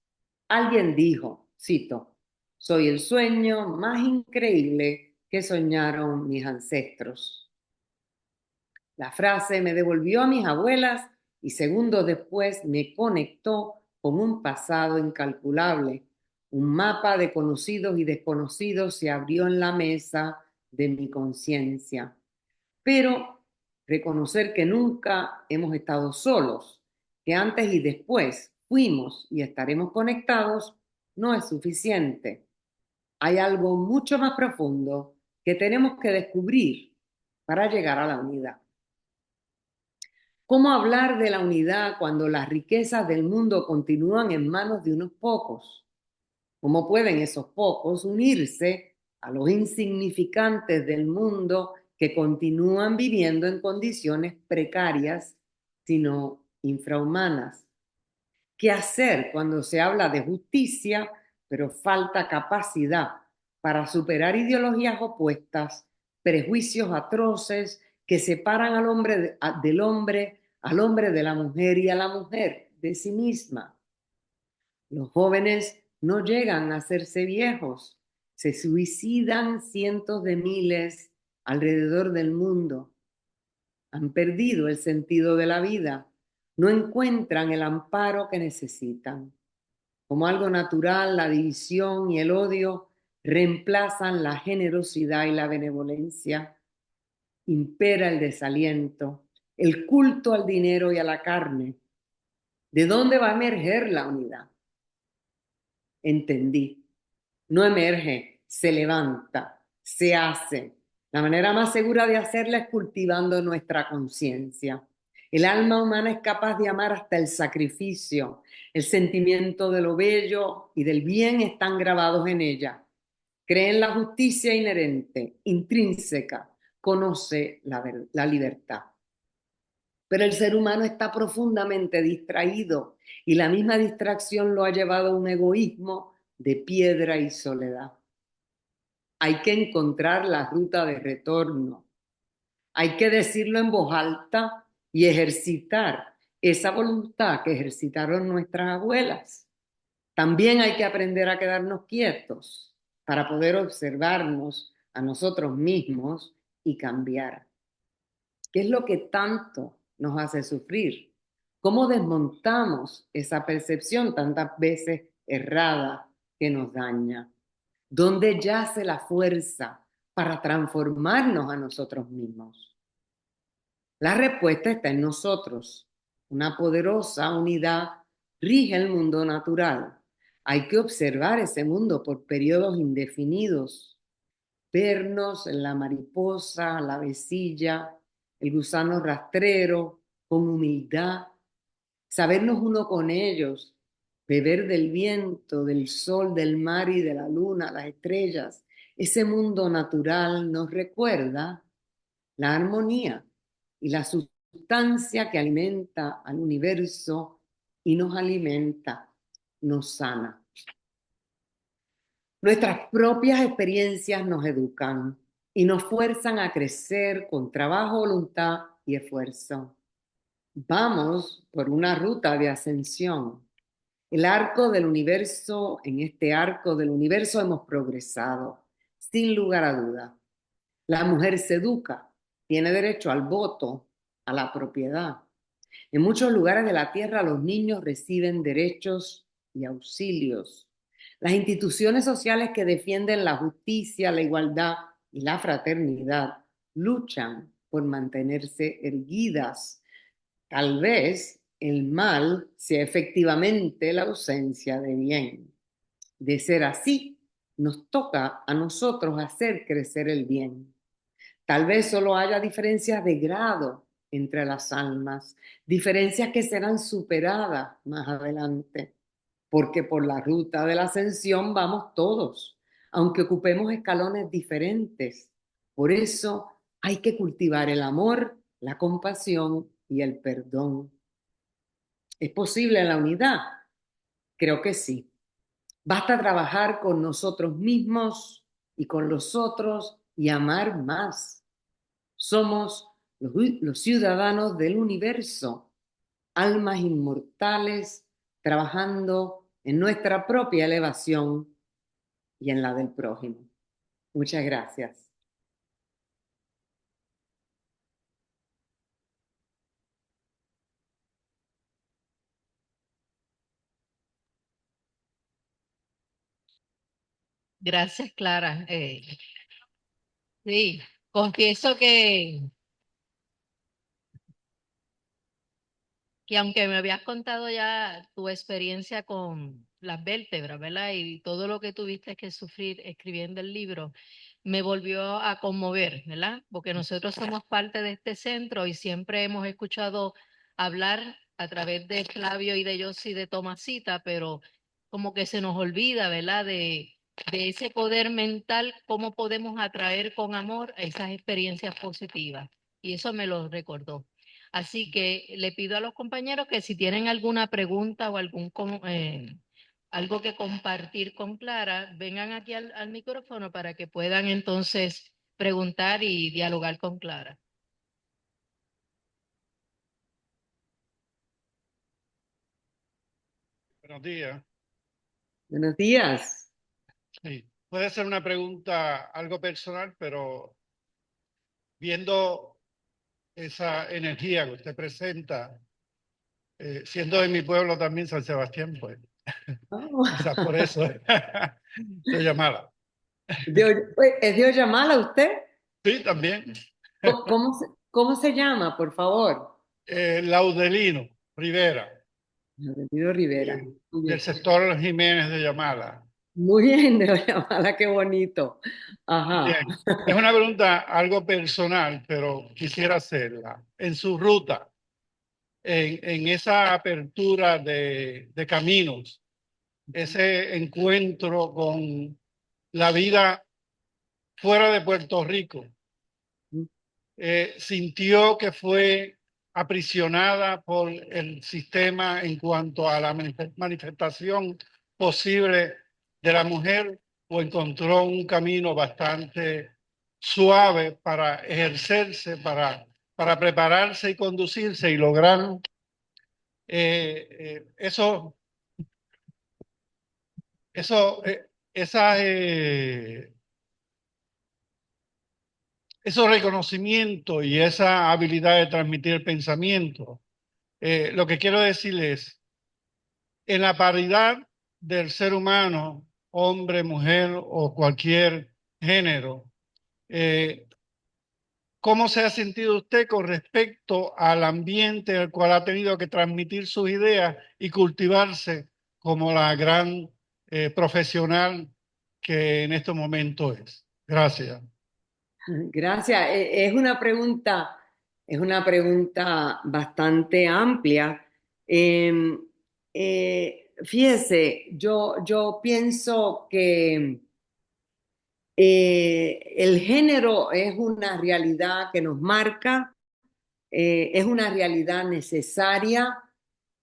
Alguien dijo, cito, soy el sueño más increíble que soñaron mis ancestros. La frase me devolvió a mis abuelas y segundos después me conectó con un pasado incalculable. Un mapa de conocidos y desconocidos se abrió en la mesa de mi conciencia. Pero reconocer que nunca hemos estado solos, que antes y después fuimos y estaremos conectados, no es suficiente. Hay algo mucho más profundo que tenemos que descubrir para llegar a la unidad. ¿Cómo hablar de la unidad cuando las riquezas del mundo continúan en manos de unos pocos? ¿Cómo pueden esos pocos unirse a los insignificantes del mundo que continúan viviendo en condiciones precarias, sino infrahumanas? ¿Qué hacer cuando se habla de justicia, pero falta capacidad para superar ideologías opuestas, prejuicios atroces que separan al hombre del hombre, al hombre de la mujer y a la mujer de sí misma? Los jóvenes no llegan a hacerse viejos, se suicidan cientos de miles alrededor del mundo. Han perdido el sentido de la vida, no encuentran el amparo que necesitan. Como algo natural, la división y el odio reemplazan la generosidad y la benevolencia. Impera el desaliento, el culto al dinero y a la carne. ¿De dónde va a emerger la unidad? Entendí. No emerge, se levanta, se hace. La manera más segura de hacerla es cultivando nuestra conciencia. El alma humana es capaz de amar hasta el sacrificio. El sentimiento de lo bello y del bien están grabados en ella. Cree en la justicia inherente, intrínseca, conoce la libertad. Pero el ser humano está profundamente distraído y la misma distracción lo ha llevado a un egoísmo de piedra y soledad. Hay que encontrar la ruta de retorno. Hay que decirlo en voz alta y ejercitar esa voluntad que ejercitaron nuestras abuelas. También hay que aprender a quedarnos quietos para poder observarnos a nosotros mismos y cambiar. ¿Qué es lo que tanto nos hace sufrir? ¿Cómo desmontamos esa percepción tantas veces errada que nos daña? ¿Dónde yace la fuerza para transformarnos a nosotros mismos? La respuesta está en nosotros. Una poderosa unidad rige el mundo natural. Hay que observar ese mundo por periodos indefinidos, vernos en la mariposa, la vecilla, el gusano rastrero, con humildad, sabernos uno con ellos, beber del viento, del sol, del mar y de la luna, las estrellas. Ese mundo natural nos recuerda la armonía y la sustancia que alimenta al universo y nos alimenta, nos sana. Nuestras propias experiencias nos educan y nos fuerzan a crecer con trabajo, voluntad y esfuerzo. Vamos por una ruta de ascensión. El arco del universo, en este arco del universo hemos progresado, sin lugar a duda. La mujer se educa, tiene derecho al voto, a la propiedad. En muchos lugares de la tierra los niños reciben derechos y auxilios. Las instituciones sociales que defienden la justicia, la igualdad y la fraternidad luchan por mantenerse erguidas. Tal vez el mal sea efectivamente la ausencia de bien. De ser así, nos toca a nosotros hacer crecer el bien. Tal vez solo haya diferencias de grado entre las almas, diferencias que serán superadas más adelante, porque por la ruta de la ascensión vamos todos, aunque ocupemos escalones diferentes. Por eso hay que cultivar el amor, la compasión y el perdón. ¿Es posible la unidad? Creo que sí. Basta trabajar con nosotros mismos y con los otros y amar más. Somos los ciudadanos del universo, almas inmortales trabajando en nuestra propia elevación y en la del prójimo. Muchas gracias. Gracias, Clara. Sí, confieso que aunque me habías contado ya tu experiencia con las vértebras, ¿verdad? Y todo lo que tuviste que sufrir escribiendo el libro, me volvió a conmover, ¿verdad? Porque nosotros somos parte de este centro y siempre hemos escuchado hablar a través de Flavio y de Yossi de Tomasita, pero como que se nos olvida, ¿verdad? De ese poder mental, cómo podemos atraer con amor esas experiencias positivas. Y eso me lo recordó. Así que le pido a los compañeros que si tienen alguna pregunta o algo que compartir con Clara, vengan aquí al micrófono para que puedan entonces preguntar y dialogar con Clara. Buenos días. Buenos días. Sí. Puede ser una pregunta algo personal, pero viendo esa energía que usted presenta, siendo de mi pueblo también, San Sebastián, pues Oh. quizás por eso lo llamaba. ¿Es de Oyamala usted? Sí, también. ¿Cómo se llama, por favor? Laudelino Rivera, Rodrigo Rivera. Muy del bien. sector Jiménez de Yamala. Muy bien, de Oyamala, qué bonito. Ajá. Bien. Es una pregunta algo personal, pero quisiera hacerla. En su ruta, en esa apertura de caminos, ese encuentro con la vida fuera de Puerto Rico, sintió que fue aprisionada por el sistema en cuanto a la manifestación posible de la mujer o encontró un camino bastante suave para ejercerse, para prepararse y conducirse y lograr eso, eso, esas esos reconocimientos y esa habilidad de transmitir el pensamiento. Lo que quiero decir es, en la paridad del ser humano, hombre, mujer o cualquier género, eh, ¿cómo se ha sentido usted con respecto al ambiente en el cual ha tenido que transmitir sus ideas y cultivarse como la gran profesional que en este momento es? Gracias. Gracias. Es una pregunta bastante amplia. Eh, Fíjese, yo pienso que el género es una realidad que nos marca, es una realidad necesaria.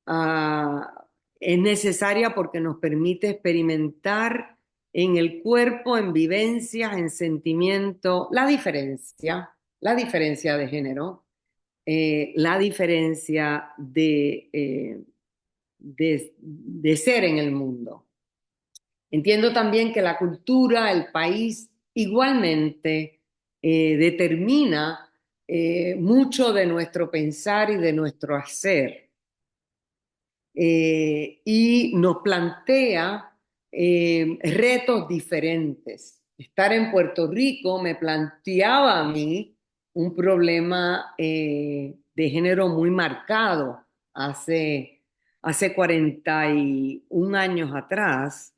Ah, es necesaria porque nos permite experimentar en el cuerpo, en vivencias, en sentimiento, la diferencia de género, la diferencia de ser en el mundo. Entiendo también que la cultura, el país, igualmente determina mucho de nuestro pensar y de nuestro hacer. Y nos plantea retos diferentes. Estar en Puerto Rico me planteaba a mí un problema de género muy marcado hace 41 años atrás,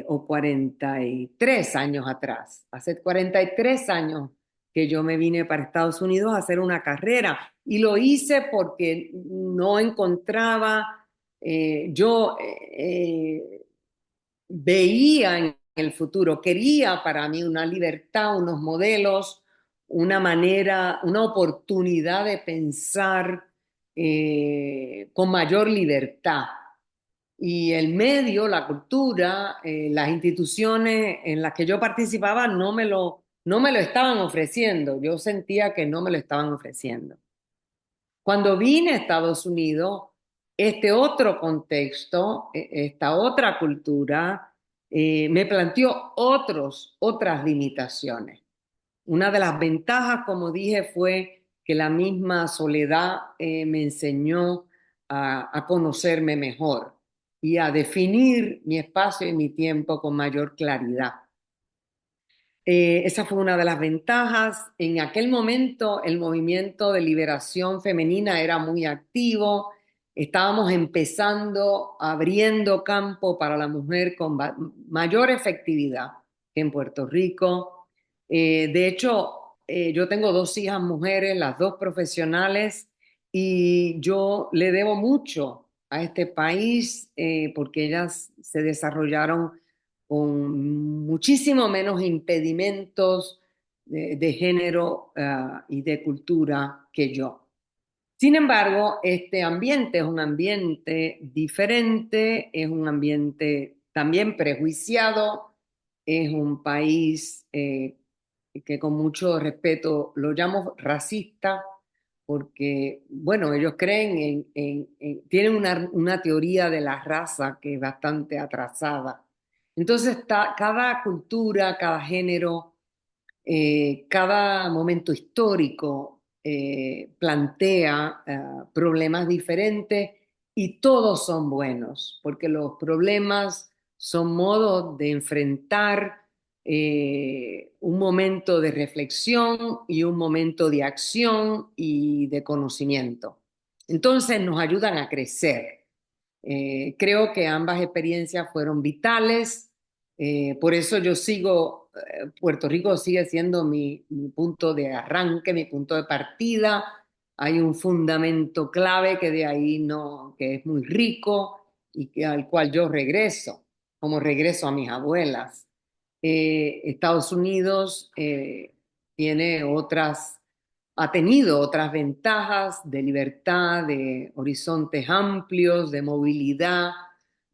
o 43 años atrás. Hace 43 años que yo me vine para Estados Unidos a hacer una carrera y lo hice porque no encontraba, veía en el futuro, quería para mí una libertad, unos modelos, una manera, una oportunidad de pensar con mayor libertad. Y el medio, la cultura, las instituciones en las que yo participaba no me lo estaban ofreciendo. Yo sentía que no me lo estaban ofreciendo. Cuando vine a Estados Unidos, este otro contexto, esta otra cultura, me planteó otras limitaciones. Una de las ventajas, como dije, fue que la misma soledad me enseñó a conocerme mejor y a definir mi espacio y mi tiempo con mayor claridad. Esa fue una de las ventajas. En aquel momento el movimiento de liberación femenina era muy activo. Estábamos empezando, abriendo campo para la mujer con mayor efectividad que en Puerto Rico. De hecho, yo tengo dos hijas mujeres, las dos profesionales, y yo le debo mucho a este país porque ellas se desarrollaron con muchísimo menos impedimentos de género y de cultura que yo. Sin embargo, este ambiente es un ambiente diferente, es un ambiente también prejuiciado, es un país que con mucho respeto lo llamo racista, porque, bueno, ellos creen tienen una teoría de la raza que es bastante atrasada. Entonces, cada cultura, cada género, cada momento histórico plantea problemas diferentes y todos son buenos, porque los problemas son modos de enfrentar un momento de reflexión y un momento de acción y de conocimiento. Entonces nos ayudan a crecer. Creo que ambas experiencias fueron vitales, por eso yo sigo, Puerto Rico sigue siendo mi punto de arranque, mi punto de partida. Hay un fundamento clave que de ahí no, que es muy rico y al cual yo regreso, como regreso a mis abuelas. Estados Unidos tiene ha tenido otras ventajas de libertad, de horizontes amplios, de movilidad,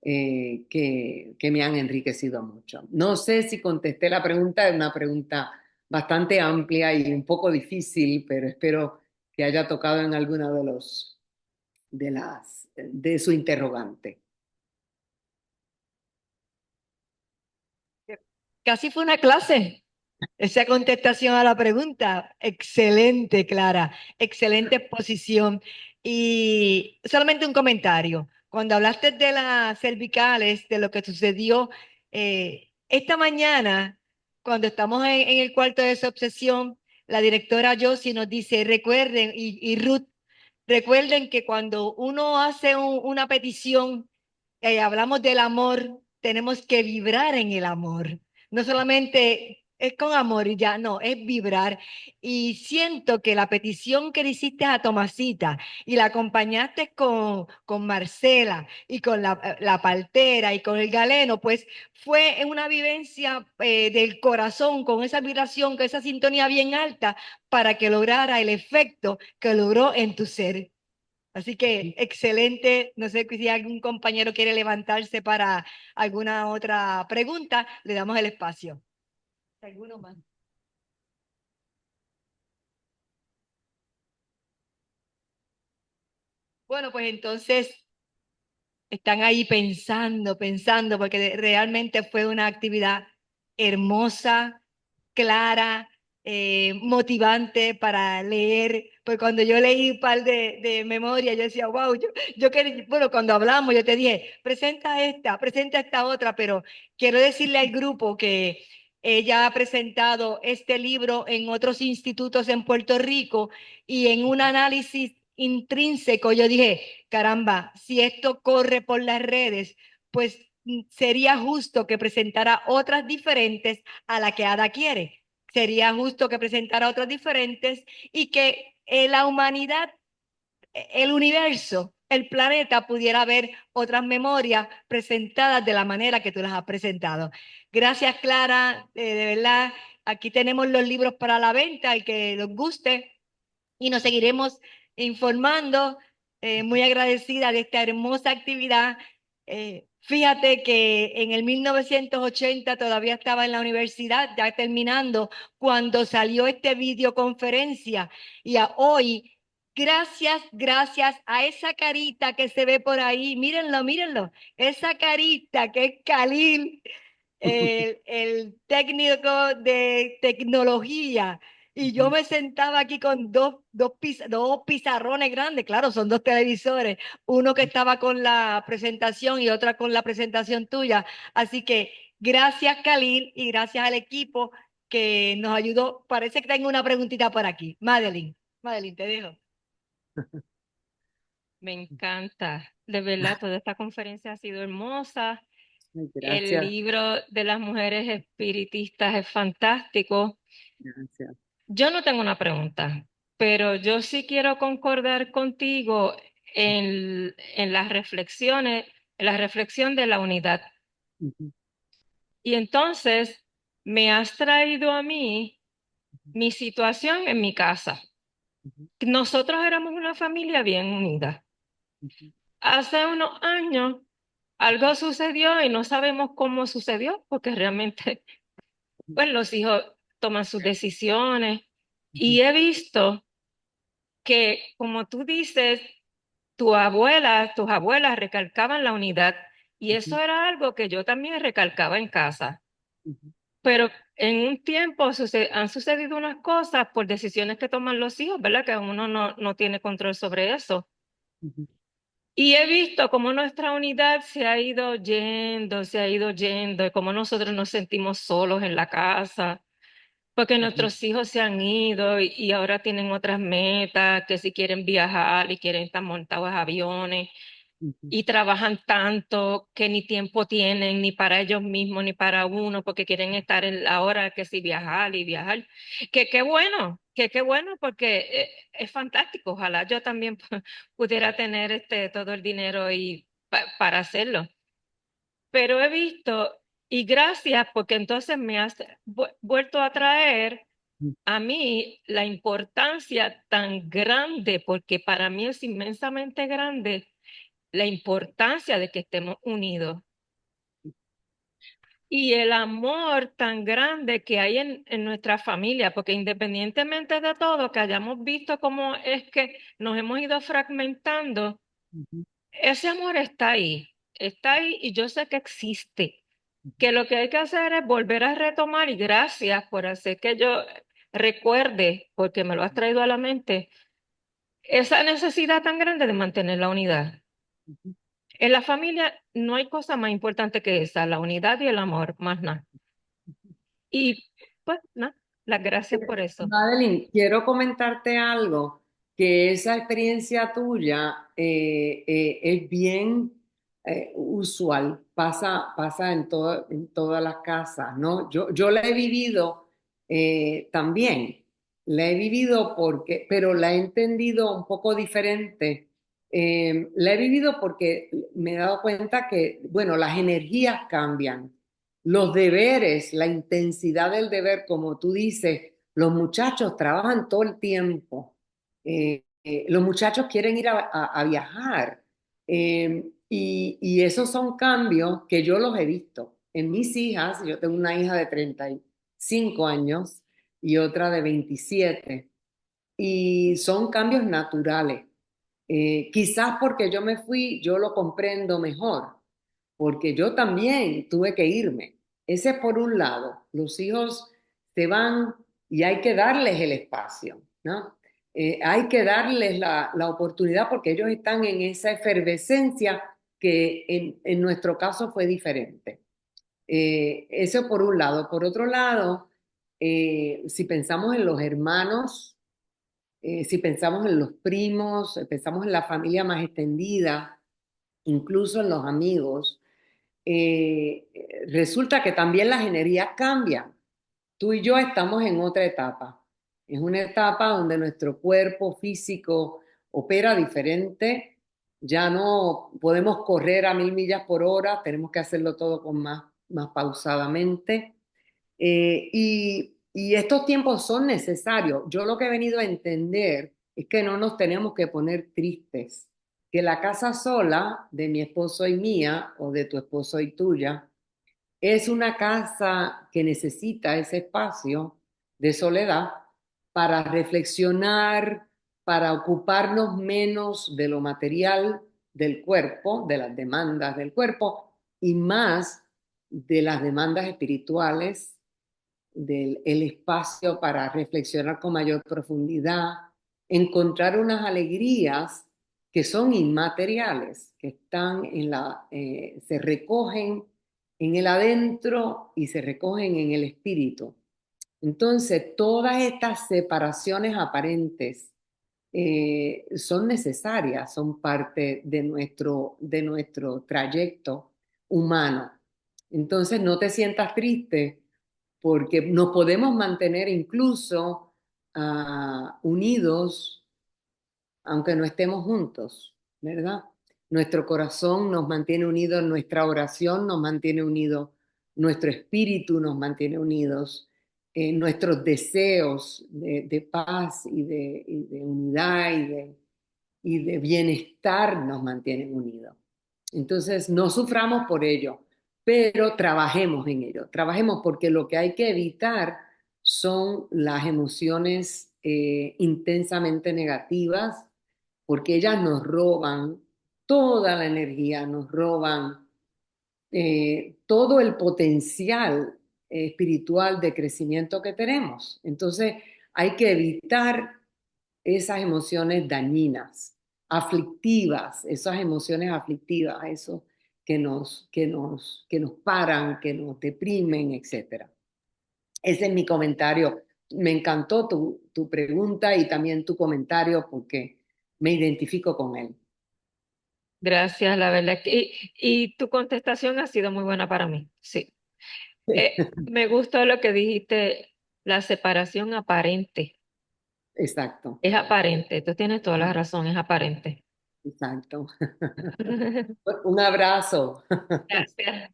que me han enriquecido mucho. No sé si contesté la pregunta, es una pregunta bastante amplia y un poco difícil, pero espero que haya tocado en alguna de su interrogante. Casi fue una clase. Esa contestación a la pregunta, excelente, Clara, excelente exposición. Y solamente un comentario. Cuando hablaste de las cervicales, de lo que sucedió esta mañana, cuando estamos en el cuarto de esa obsesión, la directora Josie nos dice, recuerden, y Ruth, recuerden que cuando uno hace una petición, hablamos del amor, tenemos que vibrar en el amor. No solamente es con amor y ya, no, es vibrar. Y siento que la petición que le hiciste a Tomasita y la acompañaste con Marcela y con la partera y con el galeno, pues fue una vivencia del corazón, con esa vibración, con esa sintonía bien alta, para que lograra el efecto que logró en tu ser. Así que excelente. No sé si algún compañero quiere levantarse para alguna otra pregunta, le damos el espacio. ¿Alguno más? Bueno, pues entonces están ahí pensando, porque realmente fue una actividad hermosa, clara, motivante para leer. Pues cuando yo leí un par de memoria, yo decía, wow, yo quería, bueno, cuando hablamos, yo te dije, presenta esta otra, pero quiero decirle al grupo que ella ha presentado este libro en otros institutos en Puerto Rico y en un análisis intrínseco, yo dije, caramba, si esto corre por las redes, pues sería justo que presentara otras diferentes a la que Ada quiere. Sería justo que presentara otras diferentes y que la humanidad, el universo, el planeta pudiera ver otras memorias presentadas de la manera que tú las has presentado. Gracias, Clara, de verdad. Aquí tenemos los libros para la venta, el que les guste y nos seguiremos informando. Muy agradecida de esta hermosa actividad. Fíjate que en el 1980 todavía estaba en la universidad, ya terminando, cuando salió este videoconferencia y hoy, gracias a esa carita que se ve por ahí, mírenlo, esa carita que es Khalil, el técnico de tecnología, y yo me sentaba aquí con dos pizarrones grandes, claro, son dos televisores, uno que estaba con la presentación y otra con la presentación tuya. Así que gracias, Khalil, y gracias al equipo que nos ayudó. Parece que tengo una preguntita por aquí. Madeline, te dejo. Me encanta, de verdad, toda esta conferencia ha sido hermosa. Ay, El gracias, libro de las mujeres espiritistas es fantástico. gracias. Yo no tengo una pregunta, pero yo sí quiero concordar contigo en las reflexiones, en la reflexión de la unidad. Ujú, Y entonces me has traído a mí mi situación en mi casa. ujú, Nosotros éramos una familia bien unida. ujú, Hace unos años algo sucedió y no sabemos cómo sucedió, porque realmente, pues los hijos toman sus decisiones. ujú, Y he visto que, como tú dices, tus abuelas recalcaban la unidad y ujú, eso era algo que yo también recalcaba en casa. ujú, Pero en un tiempo han sucedido unas cosas por decisiones que toman los hijos, ¿verdad? Que uno no tiene control sobre eso. ujú, Y he visto cómo nuestra unidad se ha ido yendo, y cómo nosotros nos sentimos solos en la casa, porque ujú, nuestros hijos se han ido y ahora tienen otras metas, que si quieren viajar y quieren estar montados en aviones ujú, y trabajan tanto que ni tiempo tienen ni para ellos mismos ni para uno, porque quieren estar en la hora que si viajar y viajar. Que qué bueno, que qué bueno, porque es fantástico. Ojalá yo también pudiera tener todo el dinero para hacerlo. Pero he visto, y gracias, porque entonces me has vuelto a traer ujú, a mí la importancia tan grande, porque para mí es inmensamente grande la importancia de que estemos unidos y el amor tan grande que hay en nuestra familia, porque independientemente de todo, que hayamos visto cómo es que nos hemos ido fragmentando, ujú, ese amor está ahí y yo sé que existe. que lo que hay que hacer es volver a retomar, y gracias por hacer que yo recuerde, porque me lo has traído a la mente, esa necesidad tan grande de mantener la unidad. En la familia no hay cosa más importante que esa, la unidad y el amor, más nada. Y pues nada, las gracias por eso. Madeline, quiero comentarte algo, que esa experiencia tuya es bien usual, pasa en todas las casas, ¿no? Yo la he vivido también, la he vivido porque, pero la he entendido un poco diferente. La he vivido porque me he dado cuenta que, bueno, las energías cambian, los deberes, la intensidad del deber, como tú dices, los muchachos trabajan todo el tiempo. Los muchachos quieren ir a viajar. Y esos son cambios que yo los he visto en mis hijas. Yo tengo una hija de 35 años y otra de 27. Y son cambios naturales. Quizás porque yo me fui, yo lo comprendo mejor, porque yo también tuve que irme. Ese es por un lado. Los hijos se van y hay que darles el espacio, ¿no? Hay que darles la oportunidad porque ellos están en esa efervescencia que en nuestro caso fue diferente. Eso por un lado. Por otro lado, si pensamos en los hermanos, si pensamos en los primos, pensamos en la familia más extendida, incluso en los amigos, resulta que también las energías cambian. Tú y yo estamos en otra etapa. Es una etapa donde nuestro cuerpo físico opera diferente. Ya no podemos correr a 1000 millas por hora, tenemos que hacerlo todo con más pausadamente. Y estos tiempos son necesarios. Yo lo que he venido a entender es que no nos tenemos que poner tristes, que la casa sola de mi esposo y mía, o de tu esposo y tuya, es una casa que necesita ese espacio de soledad para reflexionar, para ocuparnos menos de lo material del cuerpo, de las demandas del cuerpo, y más de las demandas espirituales, del el espacio para reflexionar con mayor profundidad, encontrar unas alegrías que son inmateriales, que están se recogen en el adentro y se recogen en el espíritu. Entonces, todas estas separaciones aparentes son necesarias, son parte de nuestro trayecto humano. Entonces, no te sientas triste porque nos podemos mantener incluso unidos aunque no estemos juntos, ¿verdad? Nuestro corazón nos mantiene unidos, nuestra oración nos mantiene unidos, nuestro espíritu nos mantiene unidos, nuestros deseos de paz y de unidad y de bienestar nos mantienen unidos. Entonces, no suframos por ello, pero trabajemos en ello. Trabajemos porque lo que hay que evitar son las emociones intensamente negativas, porque ellas nos roban toda la energía, nos roban todo el potencial espiritual de crecimiento que tenemos. Entonces, hay que evitar esas emociones dañinas, aflictivas, esas emociones aflictivas, eso que nos paran, que nos deprimen, etcétera. Ese es mi comentario. Me encantó tu pregunta y también tu comentario porque me identifico con él. Gracias, la verdad. Y tu contestación ha sido muy buena para mí. Sí. Me gustó lo que dijiste, la separación aparente. Exacto, Es aparente. Tú tienes toda la razón, es aparente. exacto. Un abrazo. Gracias.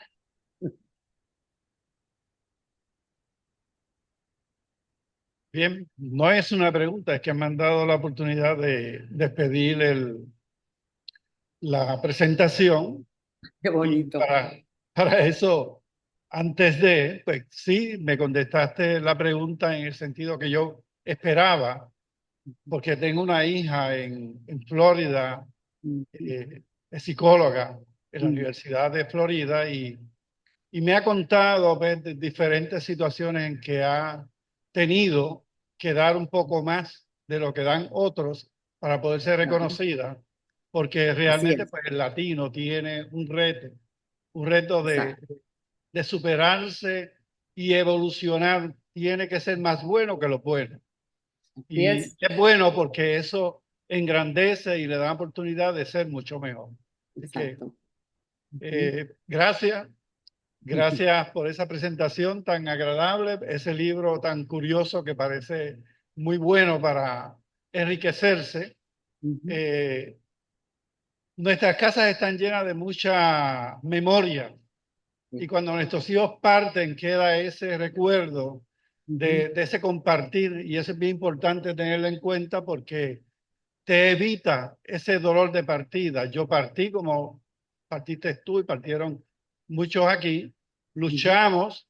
Bien, no es una pregunta, es que me han dado la oportunidad de despedir la presentación Qué y bonito. para eso, antes de, pues sí, me contestaste la pregunta en el sentido que yo esperaba, porque tengo una hija en Florida, es psicóloga en la Universidad de Florida y me ha contado pues, de diferentes situaciones en que ha tenido que dar un poco más de lo que dan otros para poder ser reconocida, porque Así realmente es, pues, el latino tiene un reto exacto. de superarse y evolucionar, tiene que ser más bueno que lo bueno. Así Y es, es bueno porque eso engrandece y le da oportunidad de ser mucho mejor. Así que exacto. Ujú. gracias. Gracias por esa presentación tan agradable, ese libro tan curioso que parece muy bueno para enriquecerse. Ujú. Eh, Nuestras casas están llenas de mucha memoria y Sí. cuando nuestros hijos parten queda ese recuerdo Ujú. de ese compartir y eso es bien importante tenerlo en cuenta porque te evita ese dolor de partida. Yo partí como partiste tú y partieron muchos aquí, Ujú. luchamos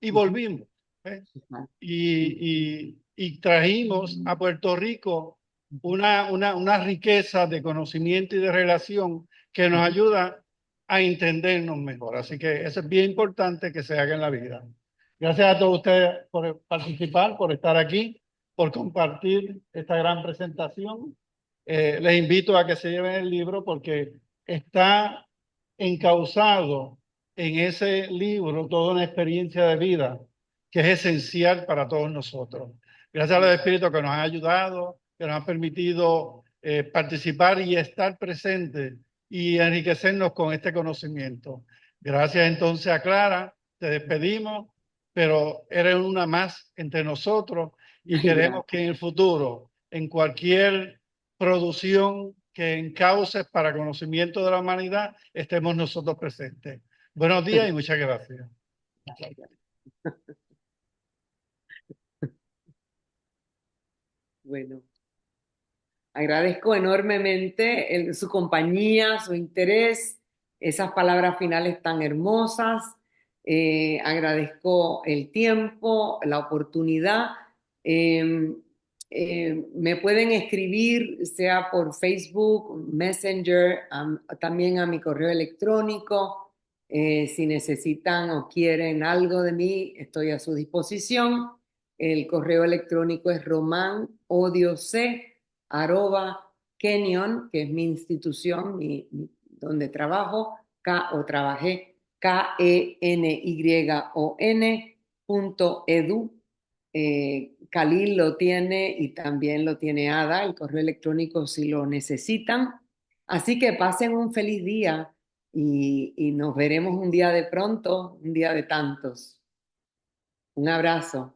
y Ujú. volvimos. ¿Eh? Exacto. Y trajimos a Puerto Rico una riqueza de conocimiento y de relación que nos Ujú. ayuda a entendernos mejor. Así que eso es bien importante que se haga en la vida. Gracias a todos ustedes por participar, por estar aquí, por compartir esta gran presentación. Les invito a que se lleven el libro porque está encauzado en ese libro toda una experiencia de vida que es esencial para todos nosotros. Gracias a los espíritus que nos han ayudado, que nos han permitido participar y estar presentes y enriquecernos con este conocimiento. Gracias entonces a Clara, te despedimos, pero eres una más entre nosotros y queremos que Gracias. en el futuro, en cualquier producción que encauces para conocimiento de la humanidad, estemos nosotros presentes. Buenos días y muchas gracias. Bueno, agradezco enormemente su compañía, su interés, esas palabras finales tan hermosas. Agradezco el tiempo, la oportunidad. Eh, Me pueden escribir, sea por Facebook, Messenger, también a mi correo electrónico. Si necesitan o quieren algo de mí, estoy a su disposición. El correo electrónico es romanoc@kenyon, que es mi institución, donde trabajo, trabajé, kenyon.edu. Khalil lo tiene y también lo tiene Ada, el correo electrónico si lo necesitan. Así que pasen un feliz día y nos veremos un día de pronto, un día de tantos. Un abrazo.